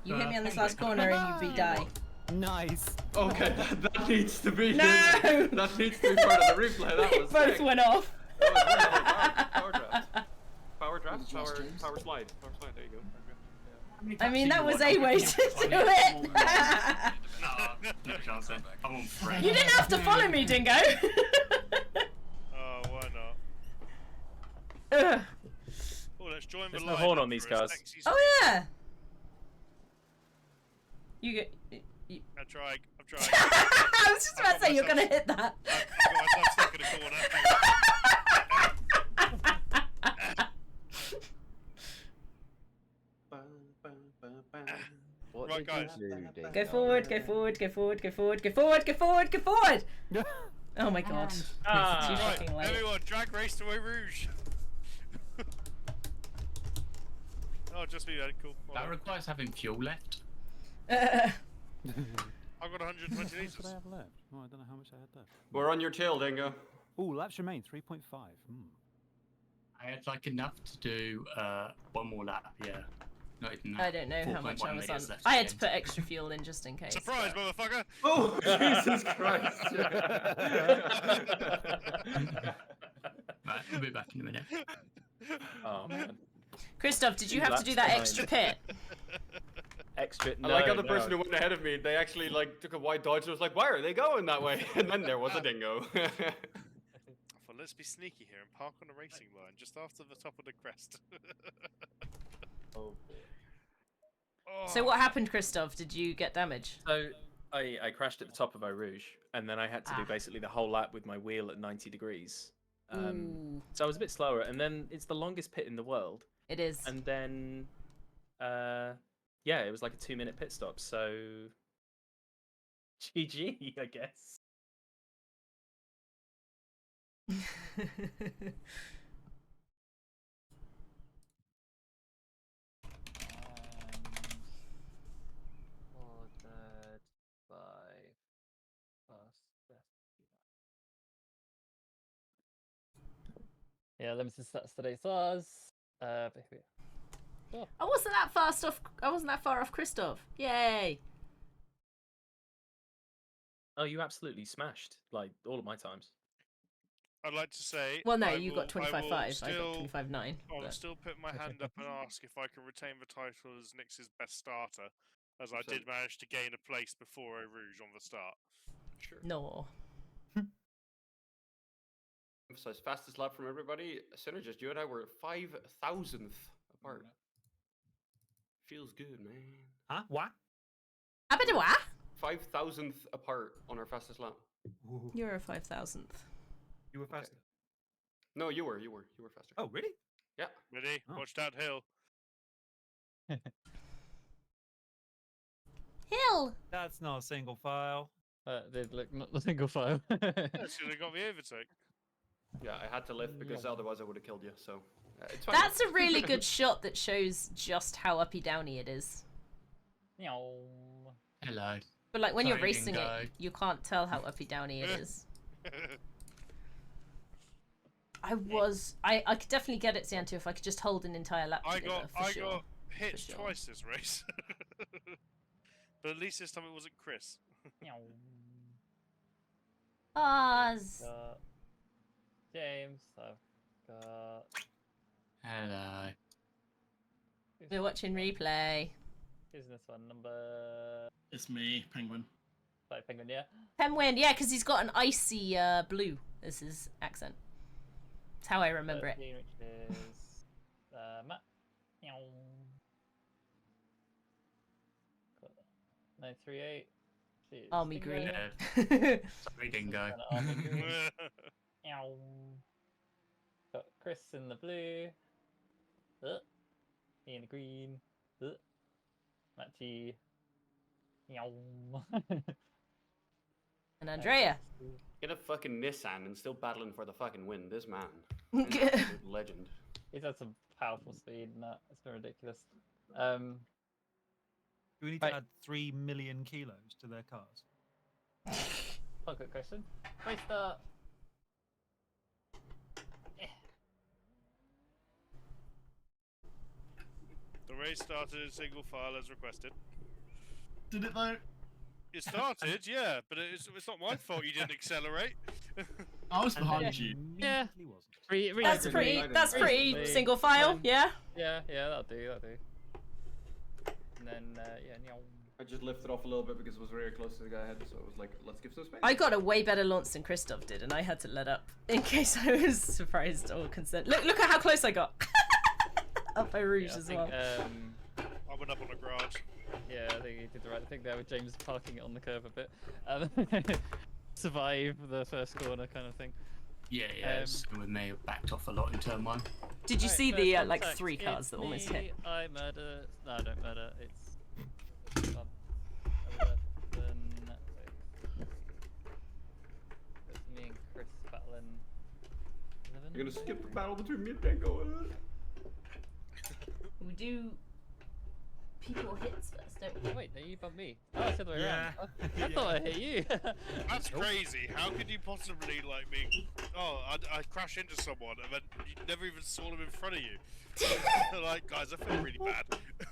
You hit me on this last corner and you die. Nice. Okay, that needs to be. No! That needs to be part of the replay. That was Both sick. went off. That was really power draft. Power draft. Josh Power James. power slide. Power slide. There you go. I mean, that was a way to do it. No, no chance then. I'm on 3. You didn't have to follow me, Dingo. Oh, why not? Ugh. Oh, let's join There's the no line horn up on these for a cars. sexy Oh speed. yeah. You get. I'm trying. I was just about to say you're gonna hit that. I've got myself stuck in a corner. What Right, did you guys. do, Dave? Go forward, go forward, go forward, go forward, go forward, go forward, go forward. Oh my god. Ah. It's too Right, fucking late. everyone, drag race to Eau Rouge. Oh, just me then. Cool. Well That done. requires having fuel left. I've got 120 How much did liters. I have left? Oh, I don't know how much I had left. We're on your tail, Dingo. Oh, laps remain 3.5. I had like enough to do one more lap, yeah. Not even that. I don't know how much I 4.1 was litres on. left I at had the to put end. extra fuel in just in case. Surprise, but- motherfucker! Oh, Jesus Christ! Right, we'll be back in a minute. Oh man. Christoph, did you Two have to laps do that behind. extra pit? Extra. I No, like how the no. person who went ahead of me, they actually like took a wide dodge and was like, "Why are they going that way?" And then there was a dingo. I thought, let's be sneaky here and park on the racing line just after the top of the crest. Oh boy. Oh. So what happened, Christoph? Did you get damage? So I crashed at the top of Eau Rouge, and then I had to do basically the whole lap with my wheel at 90 degrees. Ooh. So I was a bit slower, and then it's the longest pit in the world. It is. And then, yeah, it was like a 2-minute pit stop. So, GG, I guess. Ordered by yeah, limited stats today, SARS. But here we are. I wasn't that fast off. I wasn't that far off Christoph. Yay! Oh, you absolutely smashed like all of my times. I'd like to say. Well, no, I you will- got 25.5. I got still- 25.9. I will but- still put my hand up and ask if I can retain the title as Nix's best starter, as I did manage to gain a place before Eau Rouge on the start. Sure. No. Emphasize fastest lap from everybody. Synergist, you and I were 5,000th apart. Feels good, man. Huh? What? Abadwa? 5,000th apart on our fastest lap. You're a 5,000th. You were faster. No, you were faster. Oh, really? Yeah. Ready? Oh. Watch that hill. Hill! That's not a single file. Did look not the single file. That should have got the overtake. Yeah, I had to lift because otherwise I would have killed you, so it's fine. That's a really good shot that shows just how uppy downy it is. Hello. But like when you're Sorry, racing Dingo. it, you can't tell how uppy downy it is. I could definitely get it, Xantu, if I could just hold an entire lap together, I for sure. got hit sure. twice this race. But at least this time it wasn't Chris. Oz! Got James, I've got. Hello. We're watching replay. Who's this one? Number. It's me, Penguin. Like Penguin, yeah. Penguin, yeah, because he's got an icy blue as his accent. That's how I remember it. 13, which is Matt. 938. Army green. Sorry, Dingo. Got Chris in the blue. Me in the green. Matchy. And Andrea. Get a fucking Nissan and still battling for the fucking win. This man. Absolute legend. He's had some powerful speed and that. It's been ridiculous. Do we need to add 3 million kilos to their cars? One quick question. Race start. The race started in single file as requested. Did it though? It started, yeah, but it's not my fault you didn't accelerate. I was behind you. Yeah. That's pretty single file, yeah? Yeah, that'll do. And then, I just lifted off a little bit because it was very close to the guy ahead, so it was like, let's give some space. I got a way better launch than Christoph did, and I had to let up in case I was surprised or concerned. Look at how close I got. Up by Rouge as well. I went up on a garage. Yeah, I think he did the right thing there with James parking it on the curve a bit. Survive the first corner kind of thing. Yeah, it's with me. I backed off a lot in turn 1. Did you see Right, the first like contact. 3 cars It's that almost me, hit? I murder. No, I don't murder. It's. 11. It's me and Chris battling. 11. You're gonna skip the battle between me and Dango. We do people hits first, don't we? Oh, wait, no, you bumped me. Oh, it's the other way around. I thought I hit you. That's crazy. How could you possibly like me? Oh, I crash into someone and then you never even saw them in front of you. Like, guys, I feel really bad.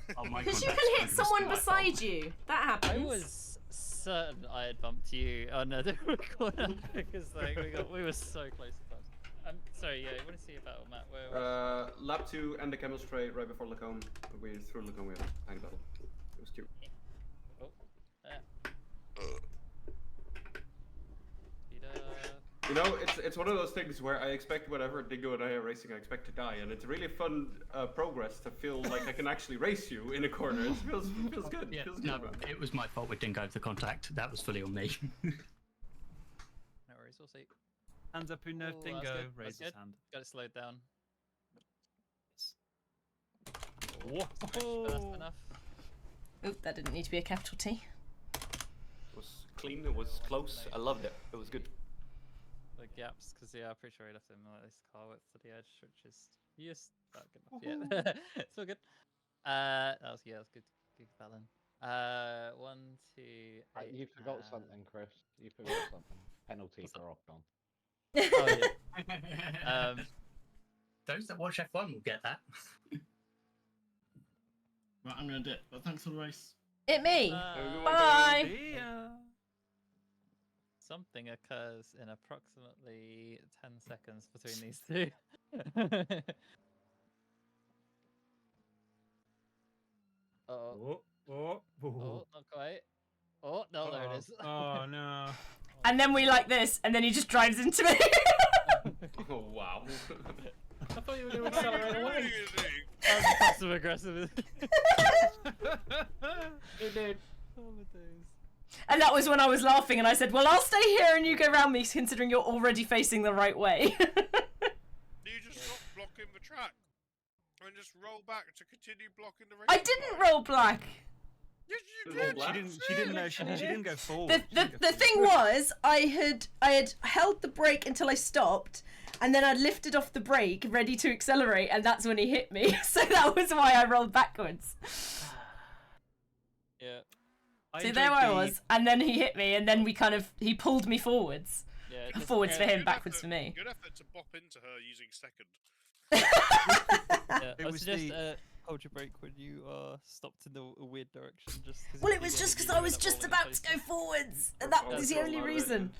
Because you can hit someone beside you. That happens. I was certain I had bumped you on a different corner because like we were so close at times. I'm sorry, yeah, you want to see a battle, Matt? Where Lap 2 and the camel straight right before Lacombe. We threw Lacombe, we had a tiny battle. It was cute. Oh, yeah. You know, it's one of those things where I expect whenever Dingo and I are racing, I expect to die, and it's really fun progress to feel like I can actually race you in a corner. It feels good. Yeah, Feels good, no, man. it was my fault with Dingo for the contact. That was fully on me. No worries, we'll see. Hands up who nerfed Oh, that's Dingo. good, Raise that's his good. hand. Got it slowed down. Whoa. That's enough. Oop, that didn't need to be a capital T. It was clean, it was close, I loved it. It was good. the gaps because I'm pretty sure he left him like this car width to the edge, which is just about good enough. Yeah, it's all good. That was good. Good balance. 1, 2, 8. You forgot something, Chris. You forgot something. Penalty for Ocon. Oh yeah. Those that watch F1 will get that. Right, I'm gonna dip. But thanks for the race. Me. Bye. Something occurs in approximately 10 seconds between these two. Oh, not quite. Oh, no, there it is. Oh, no. And then we like this, and then he just drives into me. Oh, wow. I thought you were going to accelerate away. I'm passive aggressive. Dude. Oh, my days. And that was when I was laughing, and I said, well, I'll stay here and you go around me, considering you're already facing the right way. You just stop blocking the track and just roll back to continue blocking the race. I didn't roll black. Yes, you did. She didn't go forward. The thing was, I had held the brake until I stopped, and then I lifted off the brake, ready to accelerate, and that's when he hit me. So that was why I rolled backwards. Yeah. So there I was, and then he hit me, and then he pulled me forwards. Yeah, forwards for him, backwards for me. Good effort to bop into her using second. Yeah, I would suggest hold your brake when you are stopped in a weird direction. Well, it was just because I was just about to go forwards, and that was the only reason.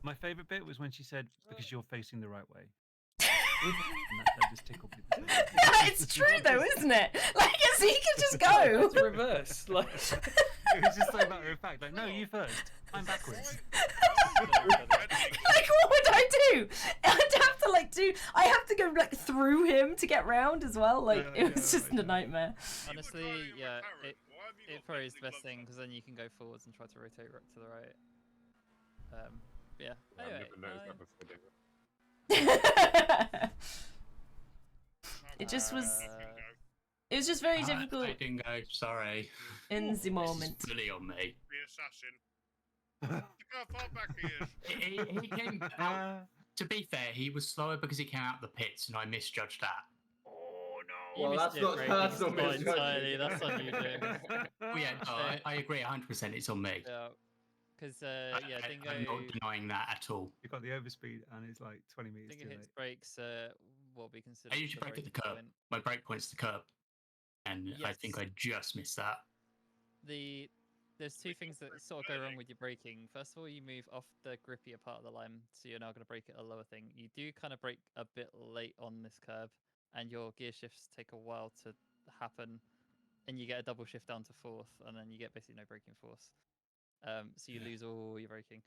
My favourite bit was when she said, because you're facing the right way. And that just tickled me. Yeah, it's true though, isn't it? Like, yes, he can just go. It's reverse. Like... It was just so matter of fact. Like, no, you first. I'm backwards. Like, what would I do? I'd have to I have to go through him to get round as well. Like, it was just a nightmare. Honestly, yeah, it probably is the best thing because then you can go forwards and try to rotate right to the right. Yeah. Anyway, it just was. It was just very difficult. I didn't go. Sorry. In the moment. It's fully on me. The assassin. Look how far back he is. He came out. To be fair, he was slower because he came out of the pits, and I misjudged that. Oh no. Well, that's not entirely. That's on you, James. Well, yeah, no, I agree 100%. It's on me. Yeah. Because Dingo. I'm not denying that at all. You got the overspeed, and it's like 20 meters. Dingo hits brakes. What we consider. I usually brake at the curb. My brake point's the curb, and yes. I think I just missed that. There's two things that sort of go wrong with your braking. First of all, you move off the grippier part of the line, so you're now going to brake at a lower thing. You do kind of brake a bit late on this curb, and your gear shifts take a while to happen, and you get a double shift down to fourth, and then you get basically no braking force. So you lose all your braking.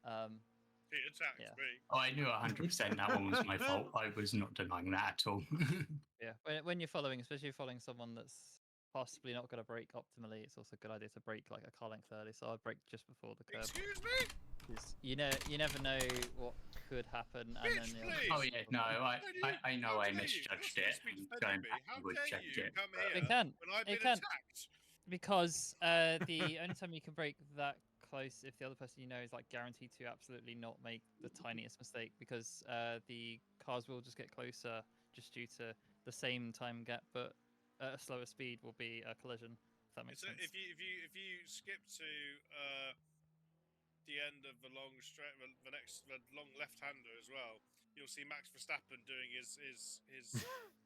He attacked me. Oh, I knew 100% that one was my fault. I was not denying that at all. Yeah, when you're following, especially following someone that's possibly not going to brake optimally, it's also a good idea to brake like a car length early. So I'd brake just before the curb. Excuse me? You never know what could happen, and then oh yeah, no, I know I misjudged it. And going back, I would checked it. It can. Because the only time you can brake that close if the other person you know is like guaranteed to absolutely not make the tiniest mistake, because the cars will just get closer just due to the same time gap, but at a slower speed will be a collision. If that makes sense. If you skip to the end of the long straight, the long left-hander as well, you'll see Max Verstappen doing his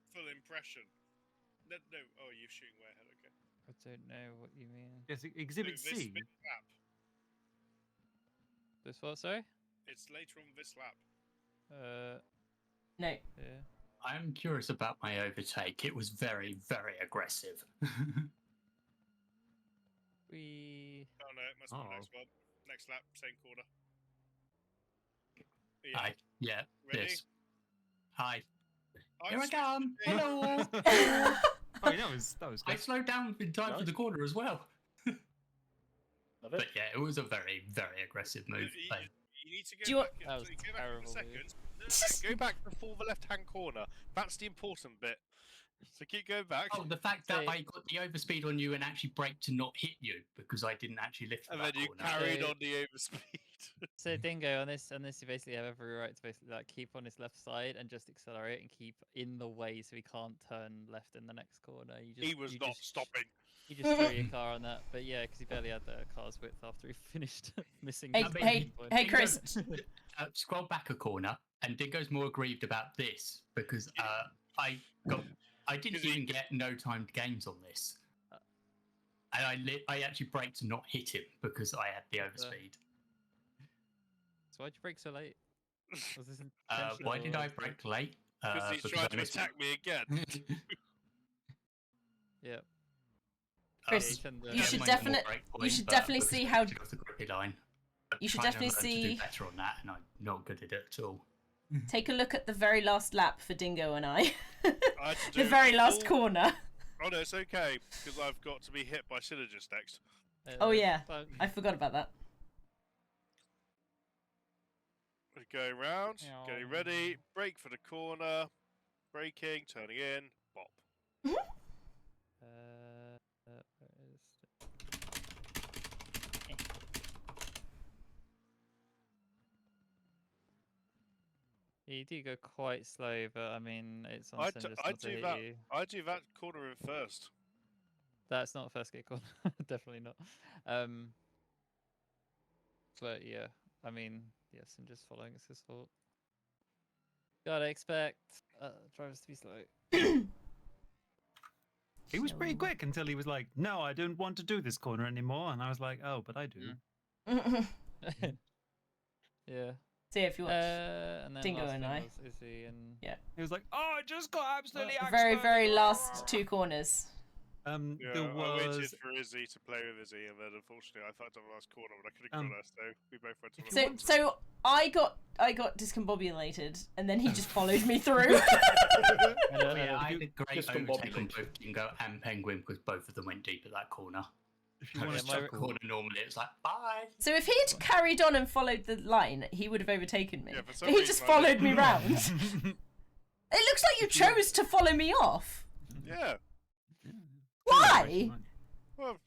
full impression. No, oh, you're shooting way ahead. Okay. I don't know what you mean. Yes, Exhibit C. This lap. This what? Sorry. It's later on this lap. No. Yeah. I'm curious about my overtake. It was very, very aggressive. We. Oh no, it must be the next one. Next lap, same corner. Yeah. Hi. Yeah. Ready? This. Hi. Here I come. Hello. Oh, that was good. I slowed down in time for the corner as well. But yeah, it was a very, very aggressive move. You need to go back. That was go back terrible. a second. Go back before the left-hand corner. That's the important bit. So keep going back. Oh, the fact that I got the overspeed on you and actually braked to not hit you because I didn't actually lift. And that then you corner. carried on the overspeed. So Dingo, on this, you basically have every right to basically like keep on his left side and just accelerate and keep in the way so he can't turn left in the next corner. He was not stopping. You just throw your car on that, but yeah, because he barely had the car's width after he finished missing. Hey, Chris. Scroll back a corner, and Dingo's more aggrieved about this because I didn't even get no timed games on this, and I actually braked to not hit him because I had the overspeed. So why'd you brake so late? Was this Why did I brake late? Because he's trying to attack me again. Yeah. Chris, you should definitely see how. You should definitely see. Do better on that, and I'm not good at it at all. Take a look at the very last lap for Dingo and I. The very last corner. Oh no, it's okay because I've got to be hit by Synergist next. Oh yeah, I forgot about that. Going round, getting ready, brake for the corner, braking, turning in, bop. You do go quite slow, but I mean, it's on I Synergist do not to hit that. you. I do that corner in first. That's not a first gate corner, definitely not. But yeah, I mean, yes, I'm just following his fault. Gotta expect drivers to be slow. He was pretty quick until he was like, "No, I don't want to do this corner anymore," and I was like, "Oh, but I do." Yeah. See if you watch and then Dingo last and thing I. was Izzy and Yeah. He was like, "Oh, I just got absolutely very last two corners. Yeah, there I waited was. for Izzy to play with Izzy, and then unfortunately I fucked up the last corner, but I could have got her, so we both went to the So I got discombobulated, and then he just followed me through. Yeah, I had a great overtake on both Dingo and Penguin because both of them went deep at that corner. If you want to chuckle, corner normally, it's like bye. So if he'd carried on and followed the line, he would have overtaken me. Yeah, for some but he reason just I followed didn't. me round. It looks like you chose to follow me off. Yeah. Why? Well,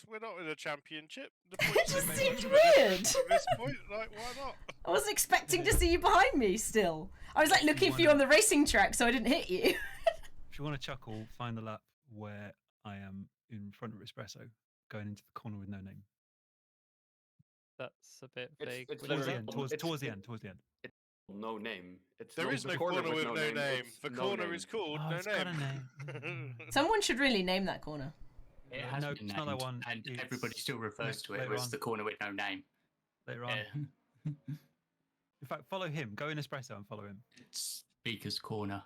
we're not in a championship. It just seemed weird. At this point, like, why not? I wasn't expecting to see you behind me still. I was like looking for you on the racing track so I didn't hit you. If you want to chuckle, find the lap where I am in front of Espresso, going into the corner with no name. That's a bit vague. Towards the end. Towards the end. It's no name. There is no corner with no name. The corner is called Oh, no it's got a name. Someone should really name that corner. It has No, been it's not that named, one. and It's everybody still refers to it later as on. the corner with no name. Later on. In fact, follow him. Go in Espresso and follow him. It's Speaker's Corner.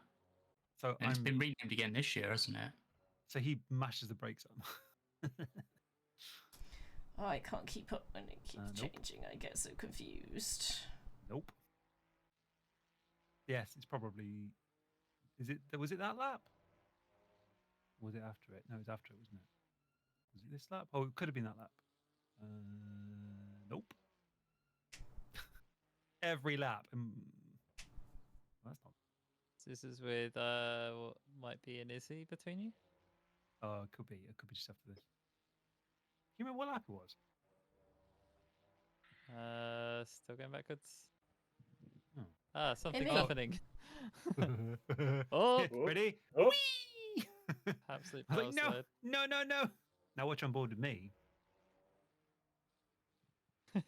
So And it's been renamed again this year, hasn't it? So he mashes the brakes on. Oh, I can't keep up when it keeps Nope. changing. I get so confused. Nope. Yes, it's probably. Is it? Was it that lap? Or was it after it? No, it was after it, wasn't it? Was it this lap? Oh, it could have been that lap. Nope. Every lap. Well, that's not. This is with what might be an Izzy between you. Oh, it could be. It could be just after this. Do you remember what lap it was? Still going backwards. Oh. Something's me. happening. Oh, Ready? Oh. Whee! Absolute I power was like, slide. no. Now watch on board with me.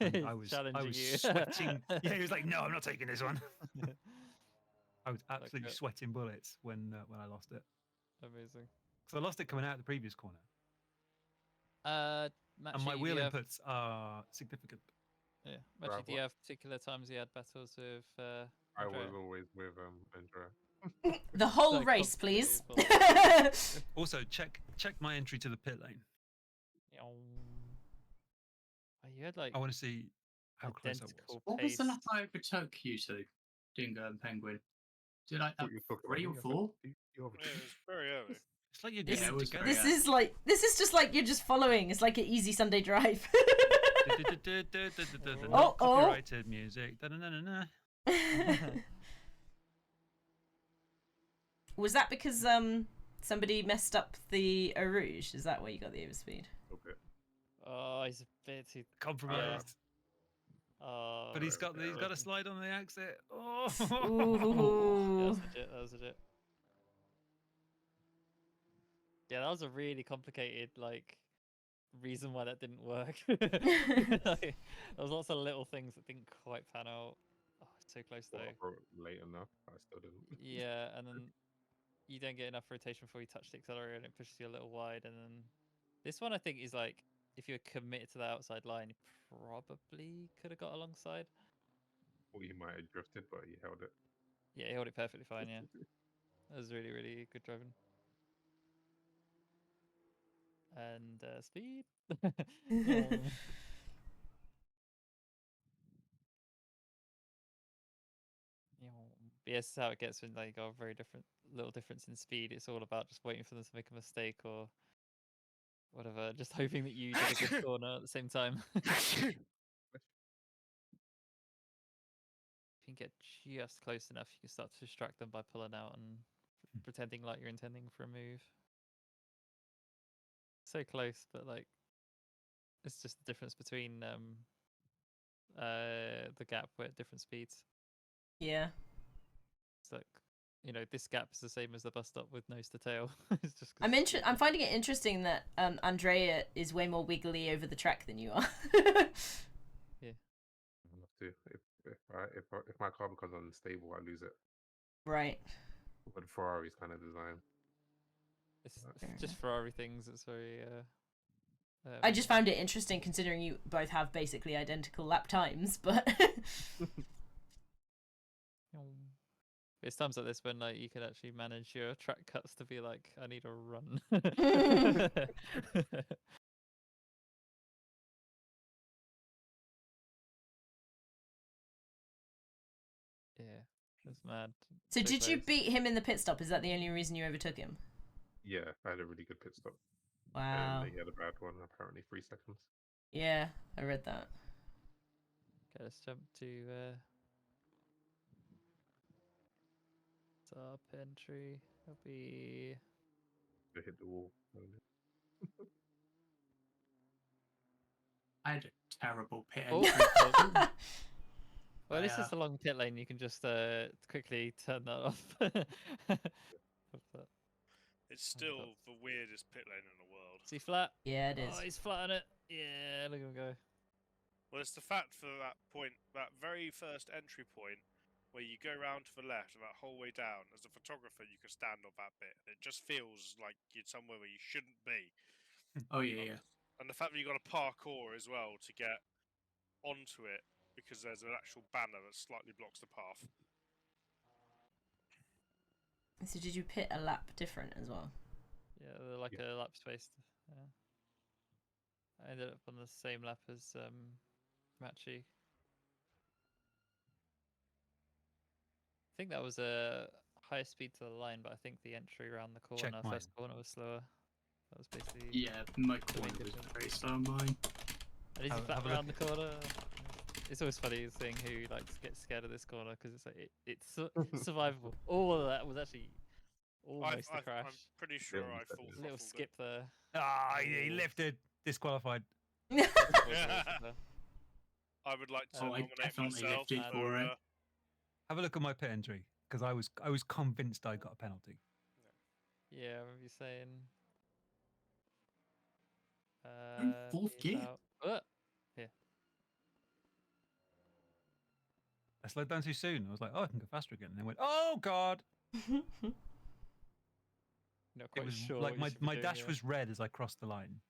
I was Challenging you. sweating. Yeah, he was like, "No, I'm not taking this one." I was absolutely Okay. sweating bullets when I lost it. Amazing. So I lost it coming out of the previous corner, Matchy, and my wheel do you have- inputs are significant. Yeah, Matchy, do you have particular times you had battles with? I Andrea? was always with Andrea. The whole So race, please. Also, check my entry to the pit lane. Oh, you had like I want to see how close I was. identical What was pace. the lap I overtook you two? Dingo and Penguin. Did I have What you talking about 3 or me? 4? Yeah, it was very early. It's like you're This- getting it was together. very This is just like you're just following. It's like an easy Sunday drive. Not Oh. copyrighted music. Da-na-na-na-na. Was that because somebody messed up the Eau Rouge? Is that why you got the overspeed? Okay. Oh, he's a bit too Compromised. Oh, But he's got a slide on the exit. Oh. Ooh. That was legit. That was legit. Yeah, that was a really complicated reason why that didn't work. There was lots of little things that didn't quite pan out. Oh, it's so close though. Well, late enough, I still didn't. Yeah, and then you don't get enough rotation before you touch the accelerator, and it pushes you a little wide. And then this one, I think, is if you're committed to the outside line, you probably could have got alongside. Or you might have drifted, but he held it. Yeah, he held it perfectly fine. Yeah, that was really, really good driving. And speed. Yes, this is how it gets when they got a very little difference in speed. It's all about just waiting for them to make a mistake or whatever, just hoping that you did a good corner at the same time. If you can get just close enough, you can start to distract them by pulling out and pretending like you're intending for a move. So close, but it's just the difference between the gap at different speeds. Yeah. It's this gap is the same as the bus stop with nose to tail. It's just I'm finding it interesting that Andrea is way more wiggly over the track than you are. Yeah. I have to. If my car becomes unstable, I lose it. Right. But Ferrari's kind of designed. It's just Ferrari things. It's very. I just found it interesting considering you both have basically identical lap times, but. It's times like this when you can actually manage your track cuts to be like, I need a run. Yeah, that's mad. So did you beat him in the pit stop? Is that the only reason you overtook him? Yeah, I had a really good pit stop. Wow. And he had a bad one, apparently 3 seconds. Yeah, I read that. Okay, let's jump to top entry. It'll be. To hit the wall. I had a terrible pit Oh. entry. Well, this is the long pit lane. You can just quickly turn that off. It's still the weirdest pit lane in the world. Is he flat? Yeah, it is. Oh, he's flat on it. Yeah, look at him go. Well, it's the fact for that point, that very first entry point, where you go round to the left and that whole way down. As a photographer, you can stand on that bit, and it just feels like you're somewhere where you shouldn't be. Oh yeah. And the fact that you got a parkour as well to get onto it, because there's an actual banner that slightly blocks the path. So did you pit a lap different as well? Yeah, they're like a lap spaced. Yeah. I ended up on the same lap as Machi. I think that was a higher speed to the line, but I think the entry around the corner, first corner, was slower. That was basically. Yeah, my corner was very slow on mine. And is he flat around the corner? It's always funny seeing who gets scared of this corner because it's it's survivable. All of that was actually almost a crash. I'm pretty sure I full little skip there. Ah, he lifted. Disqualified. I would like to nominate myself for it. Have a look at my pit entry because I was convinced I got a penalty. Yeah, I remember you saying. Fourth gear. Yeah. I slowed down too soon. I was like, oh, I can go faster again. And then went, oh god. Not quite it was sure. like my dash was red as I crossed the line.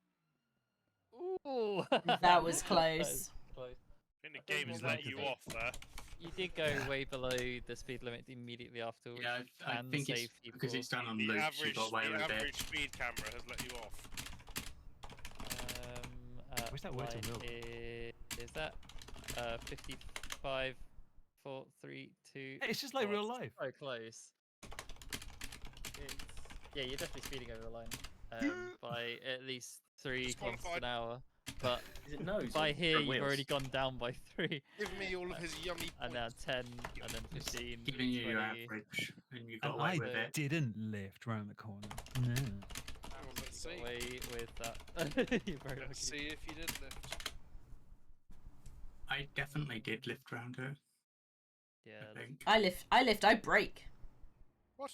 Ooh, that was close. I think the game has let you off there. You did go way below the speed limit immediately after. Yeah, I think it's because it's done on the loops. You got away with it. The average speed camera has let you off. Where's that word to will? Is that 55, 4, 3, 2? It's just like real life. So close. Yeah, you're definitely speeding over the line by at least 3 kilometers an hour. but Is it nose? by or here front you've wheels? already gone down by 3. Give me all of his yummy And now points. 10, and then 15, Giving you your 20. average, and you And got away I with it. didn't lift round the corner. No. Oh, let's see. Away with that. You're very lucky. Let's see if you did lift. I definitely did lift round it. Yeah. I think. I lift, I break. What?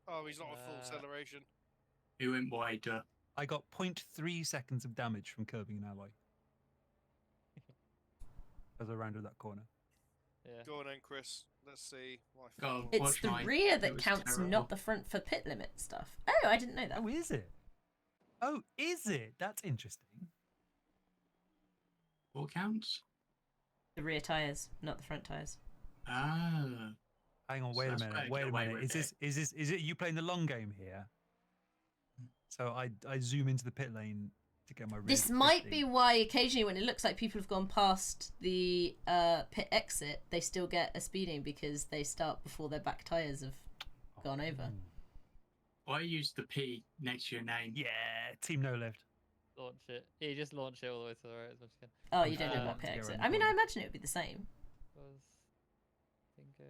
Oh, he's not a full Uh, acceleration. He went wider. I got 0.3 seconds of damage from curbing an ally. As I rounded that corner. Yeah. Go on then, Chris. Let's see. My Oh, final- It's watch the mine. rear It that was counts, terrible. not the front for pit limit stuff. Oh, I didn't know that. Oh, is it? Oh, is it? That's interesting. What counts? The rear tyres, not the front tyres. Ah. Hang on, So wait a that's why I minute. get Wait a away minute. with Is it you playing the long game here? So I zoom into the pit lane to get my rear. This to might 50. be why occasionally when it looks like people have gone past the pit exit, they still get a speeding because they start before their back tyres have gone over. I used the P next to your name. Yeah, team no lift. Launch it. Yeah, you just launch it all the way to the right as much as you can. Oh, you don't do Um, that pit to get exit. around the I mean, I corner. imagine it would be the same. Was, I think,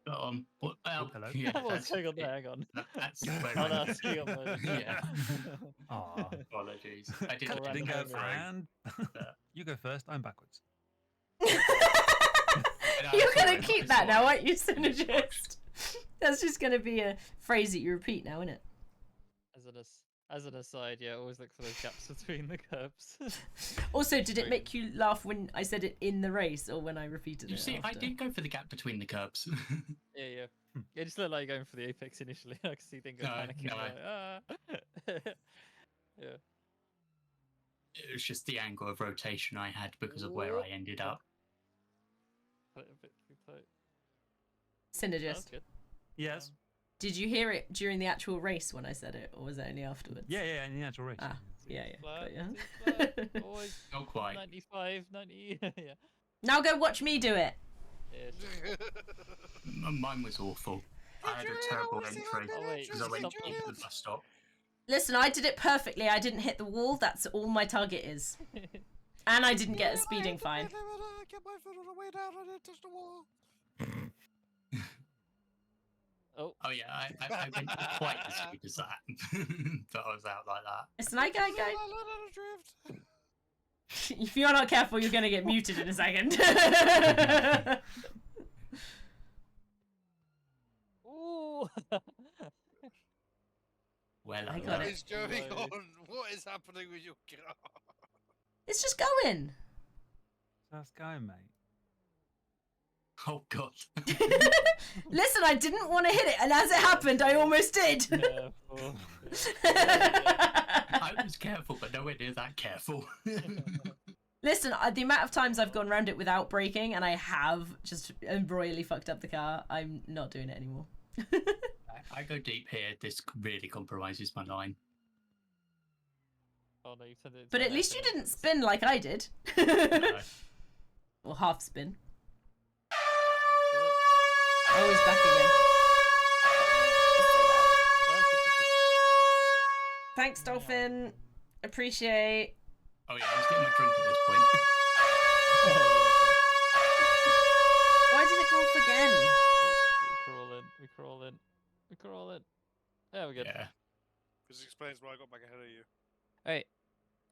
Got on. What? Well, hello. yeah, What's that's, going on there? Hang on. that's Oh, where no, I it's you on mine. Yeah. Aw. Apologies. I did Cut it it, in Dingo, the frame. And you go first. I'm backwards. You're gonna keep that now, aren't you, Synergist? That's just gonna be a phrase that you repeat now, isn't it? As an aside, yeah, always look for those gaps between the curbs. Also, did it make you laugh when I said it in the race or when I repeated You it? see, I after? did go for the gap between the curbs. Yeah. It just looked like you're going for the apex initially. I could see Dingo No, panicking. no, like, ah. Yeah. It was just the angle of rotation I had because of where I ended up. Put it a bit too tight. That's Synergist. good. Yes. Did you hear it during the actual race when I said it, or was it only afterwards? Yeah, in the actual race. Ah, yeah. Flat, Got ya. too flat, always Not quite. 95, 90. Yeah. Now go watch me do it. Yeah, Mine was awful. I had a terrible entry Oh, wait, because I went stop into the bus stop. Listen, I did it perfectly. I didn't hit the wall. That's all my target is. And I didn't get a speeding fine. Get my foot on the way down and it touched the wall. Oh. Oh yeah, I went quite as good as that, but I was out like that. Listen, I go. Drift. If you're not careful, you're gonna get muted in a second. Ooh. Well, I got What it. is going Right. on? What is happening with your car? It's just going. That's going, mate. Oh god. Listen, I didn't want to hit it, and as it happened, I almost did. Careful. I was careful, but nowhere near that careful. Listen, the amount of times I've gone around it without braking, and I have just royally fucked up the car, I'm not doing it anymore. I go deep here. This really compromises my line. Oh no, you turned it into But an at least you airplane. didn't spin like I did. No. Or half spin. Oh, he's back again. Thanks, Dolphin. Appreciate. Oh yeah, I was getting my drink at this point. Why did it go off again? We crawl in. There we go. Yeah. This explains why I got back ahead of you. Alright.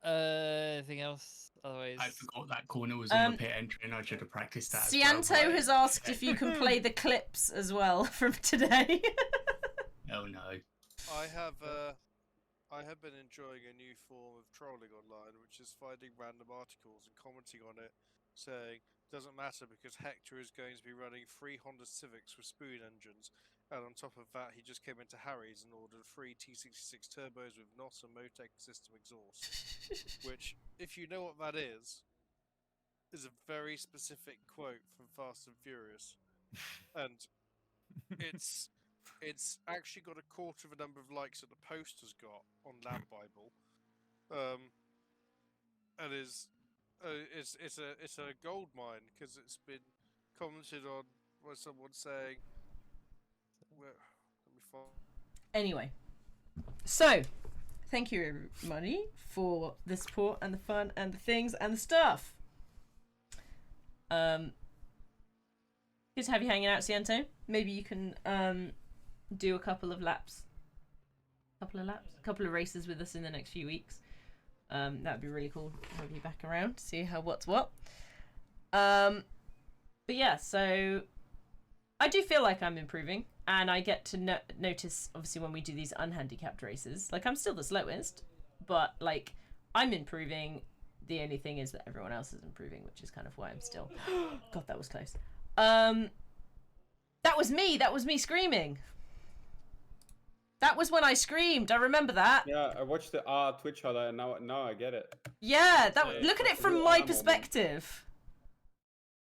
Anything else? Otherwise. I forgot that corner was on the pit entry and I should have practiced that. Cianto has asked if you can play the clips as well from today. Oh no. I have been enjoying a new form of trolling online, which is finding random articles and commenting on it, saying doesn't matter because Hector is going to be running 3 Honda Civics with spoon engines, and on top of that, he just came into Harry's and ordered 3 T66 turbos with NOS and Motec system exhaust. Which, if you know what that is a very specific quote from Fast and Furious, and it's actually got a quarter of the number of likes that the poster's got on Lab Bible, and it's a gold mine because it's been commented on by someone saying, well, let me find. Anyway, so thank you everybody for the support and the fun and the things and the stuff. Good to have you hanging out, Ciento. Maybe you can do a couple of races with us in the next few weeks. That'd be really cool. Have you back around to see how what's what. But yeah, so I do feel like I'm improving, and I get to notice, obviously, when we do these unhandicapped races, like, I'm still the slowest, but, like, I'm improving. The only thing is that everyone else is improving, which is kind of why I'm still... God, that was close. That was me screaming. That was when I screamed. I remember that. Yeah, I watched the Twitch highlight, and now I get it. Yeah, Yeah, look at it that's a from real my moment. perspective.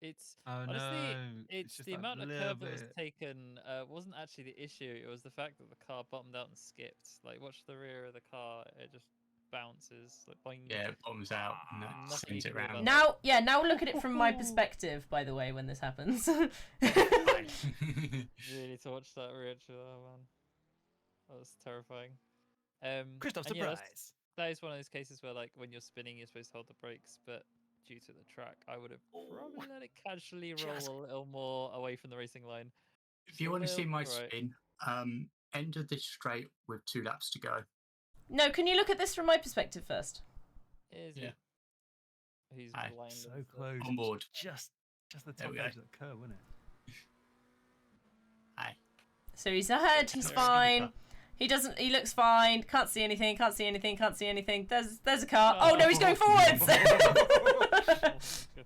It's Oh honestly, no! it's just the that amount of little curve that was bit. taken wasn't actually the issue. It was the fact that the car bottomed out and skipped. Like, watch the rear of the car; it just bounces. Like, boing. Yeah, it bottoms out and that Nothing you spins it can do about round. that. Now look at it from my perspective, by the way, when this happens. You need to watch that reaction. Oh man, that was terrifying. Christoph, and yeah, surprise! that is one of those cases where, like, when you're spinning, you're supposed to hold the brakes, but due to the track, I would have probably let it casually roll a little more away from the racing line. If you want to see my Alright. spin, end of this straight with 2 laps to go. No, can you look at this from my perspective first? Is Yeah. He's Aye. blind. So and stuff. close. On board. Just the There top we go. edge of the curve, wasn't it? Aye. So he's ahead, he's fine. He looks fine. Can't see anything, can't see anything, can't see anything. There's a car. Oh no, he's going forwards!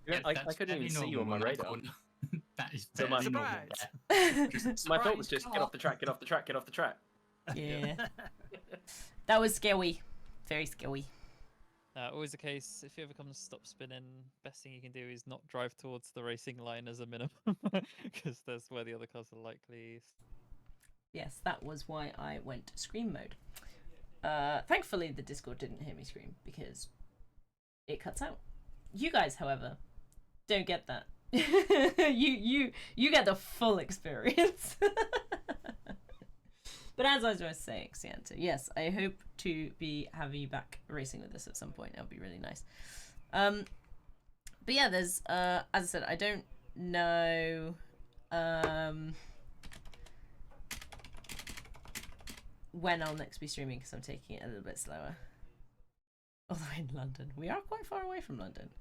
Yeah, I couldn't even see you on my radar. That is So my, very normal. my thought was just get off the track, get off the track, get off the track. Yeah. That was scary. Very scary. Always the case, if you ever come to stop spinning, best thing you can do is not drive towards the racing line as a minimum, because that's where the other cars are likely. Yes, that was why I went scream mode. Thankfully, the Discord didn't hear me scream, because it cuts out. You guys, however, don't get that. you get the full experience. But as I was saying, Santa, yes, I hope to be having you back racing with us at some point. That would be really nice. But yeah, there's as I said, I don't know when I'll next be streaming, because I'm taking it a little bit slower. Although in London, we are quite far away from London.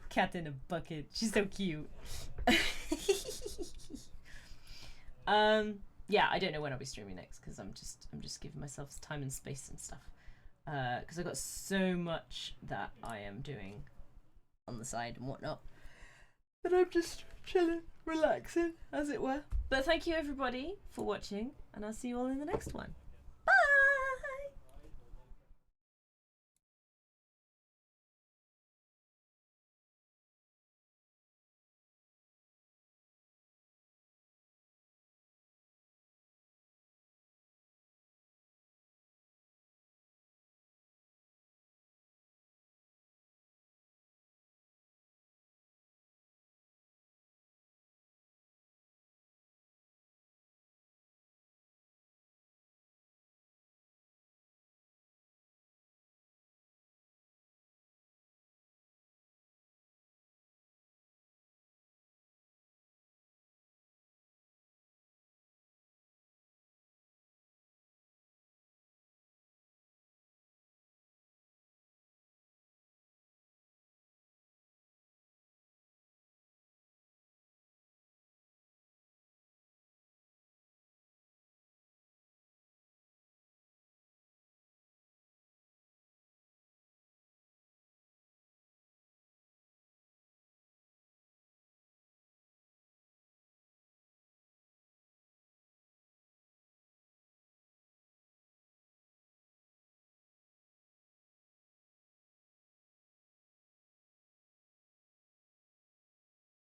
Cat in a bucket. She's so cute. Yeah, I don't know when I'll be streaming next, because I'm just giving myself time and space and stuff. Because I've got so much that I am doing on the side and whatnot. But I'm just chilling, relaxing, as it were. But thank you everybody for watching, and I'll see you all in the next one.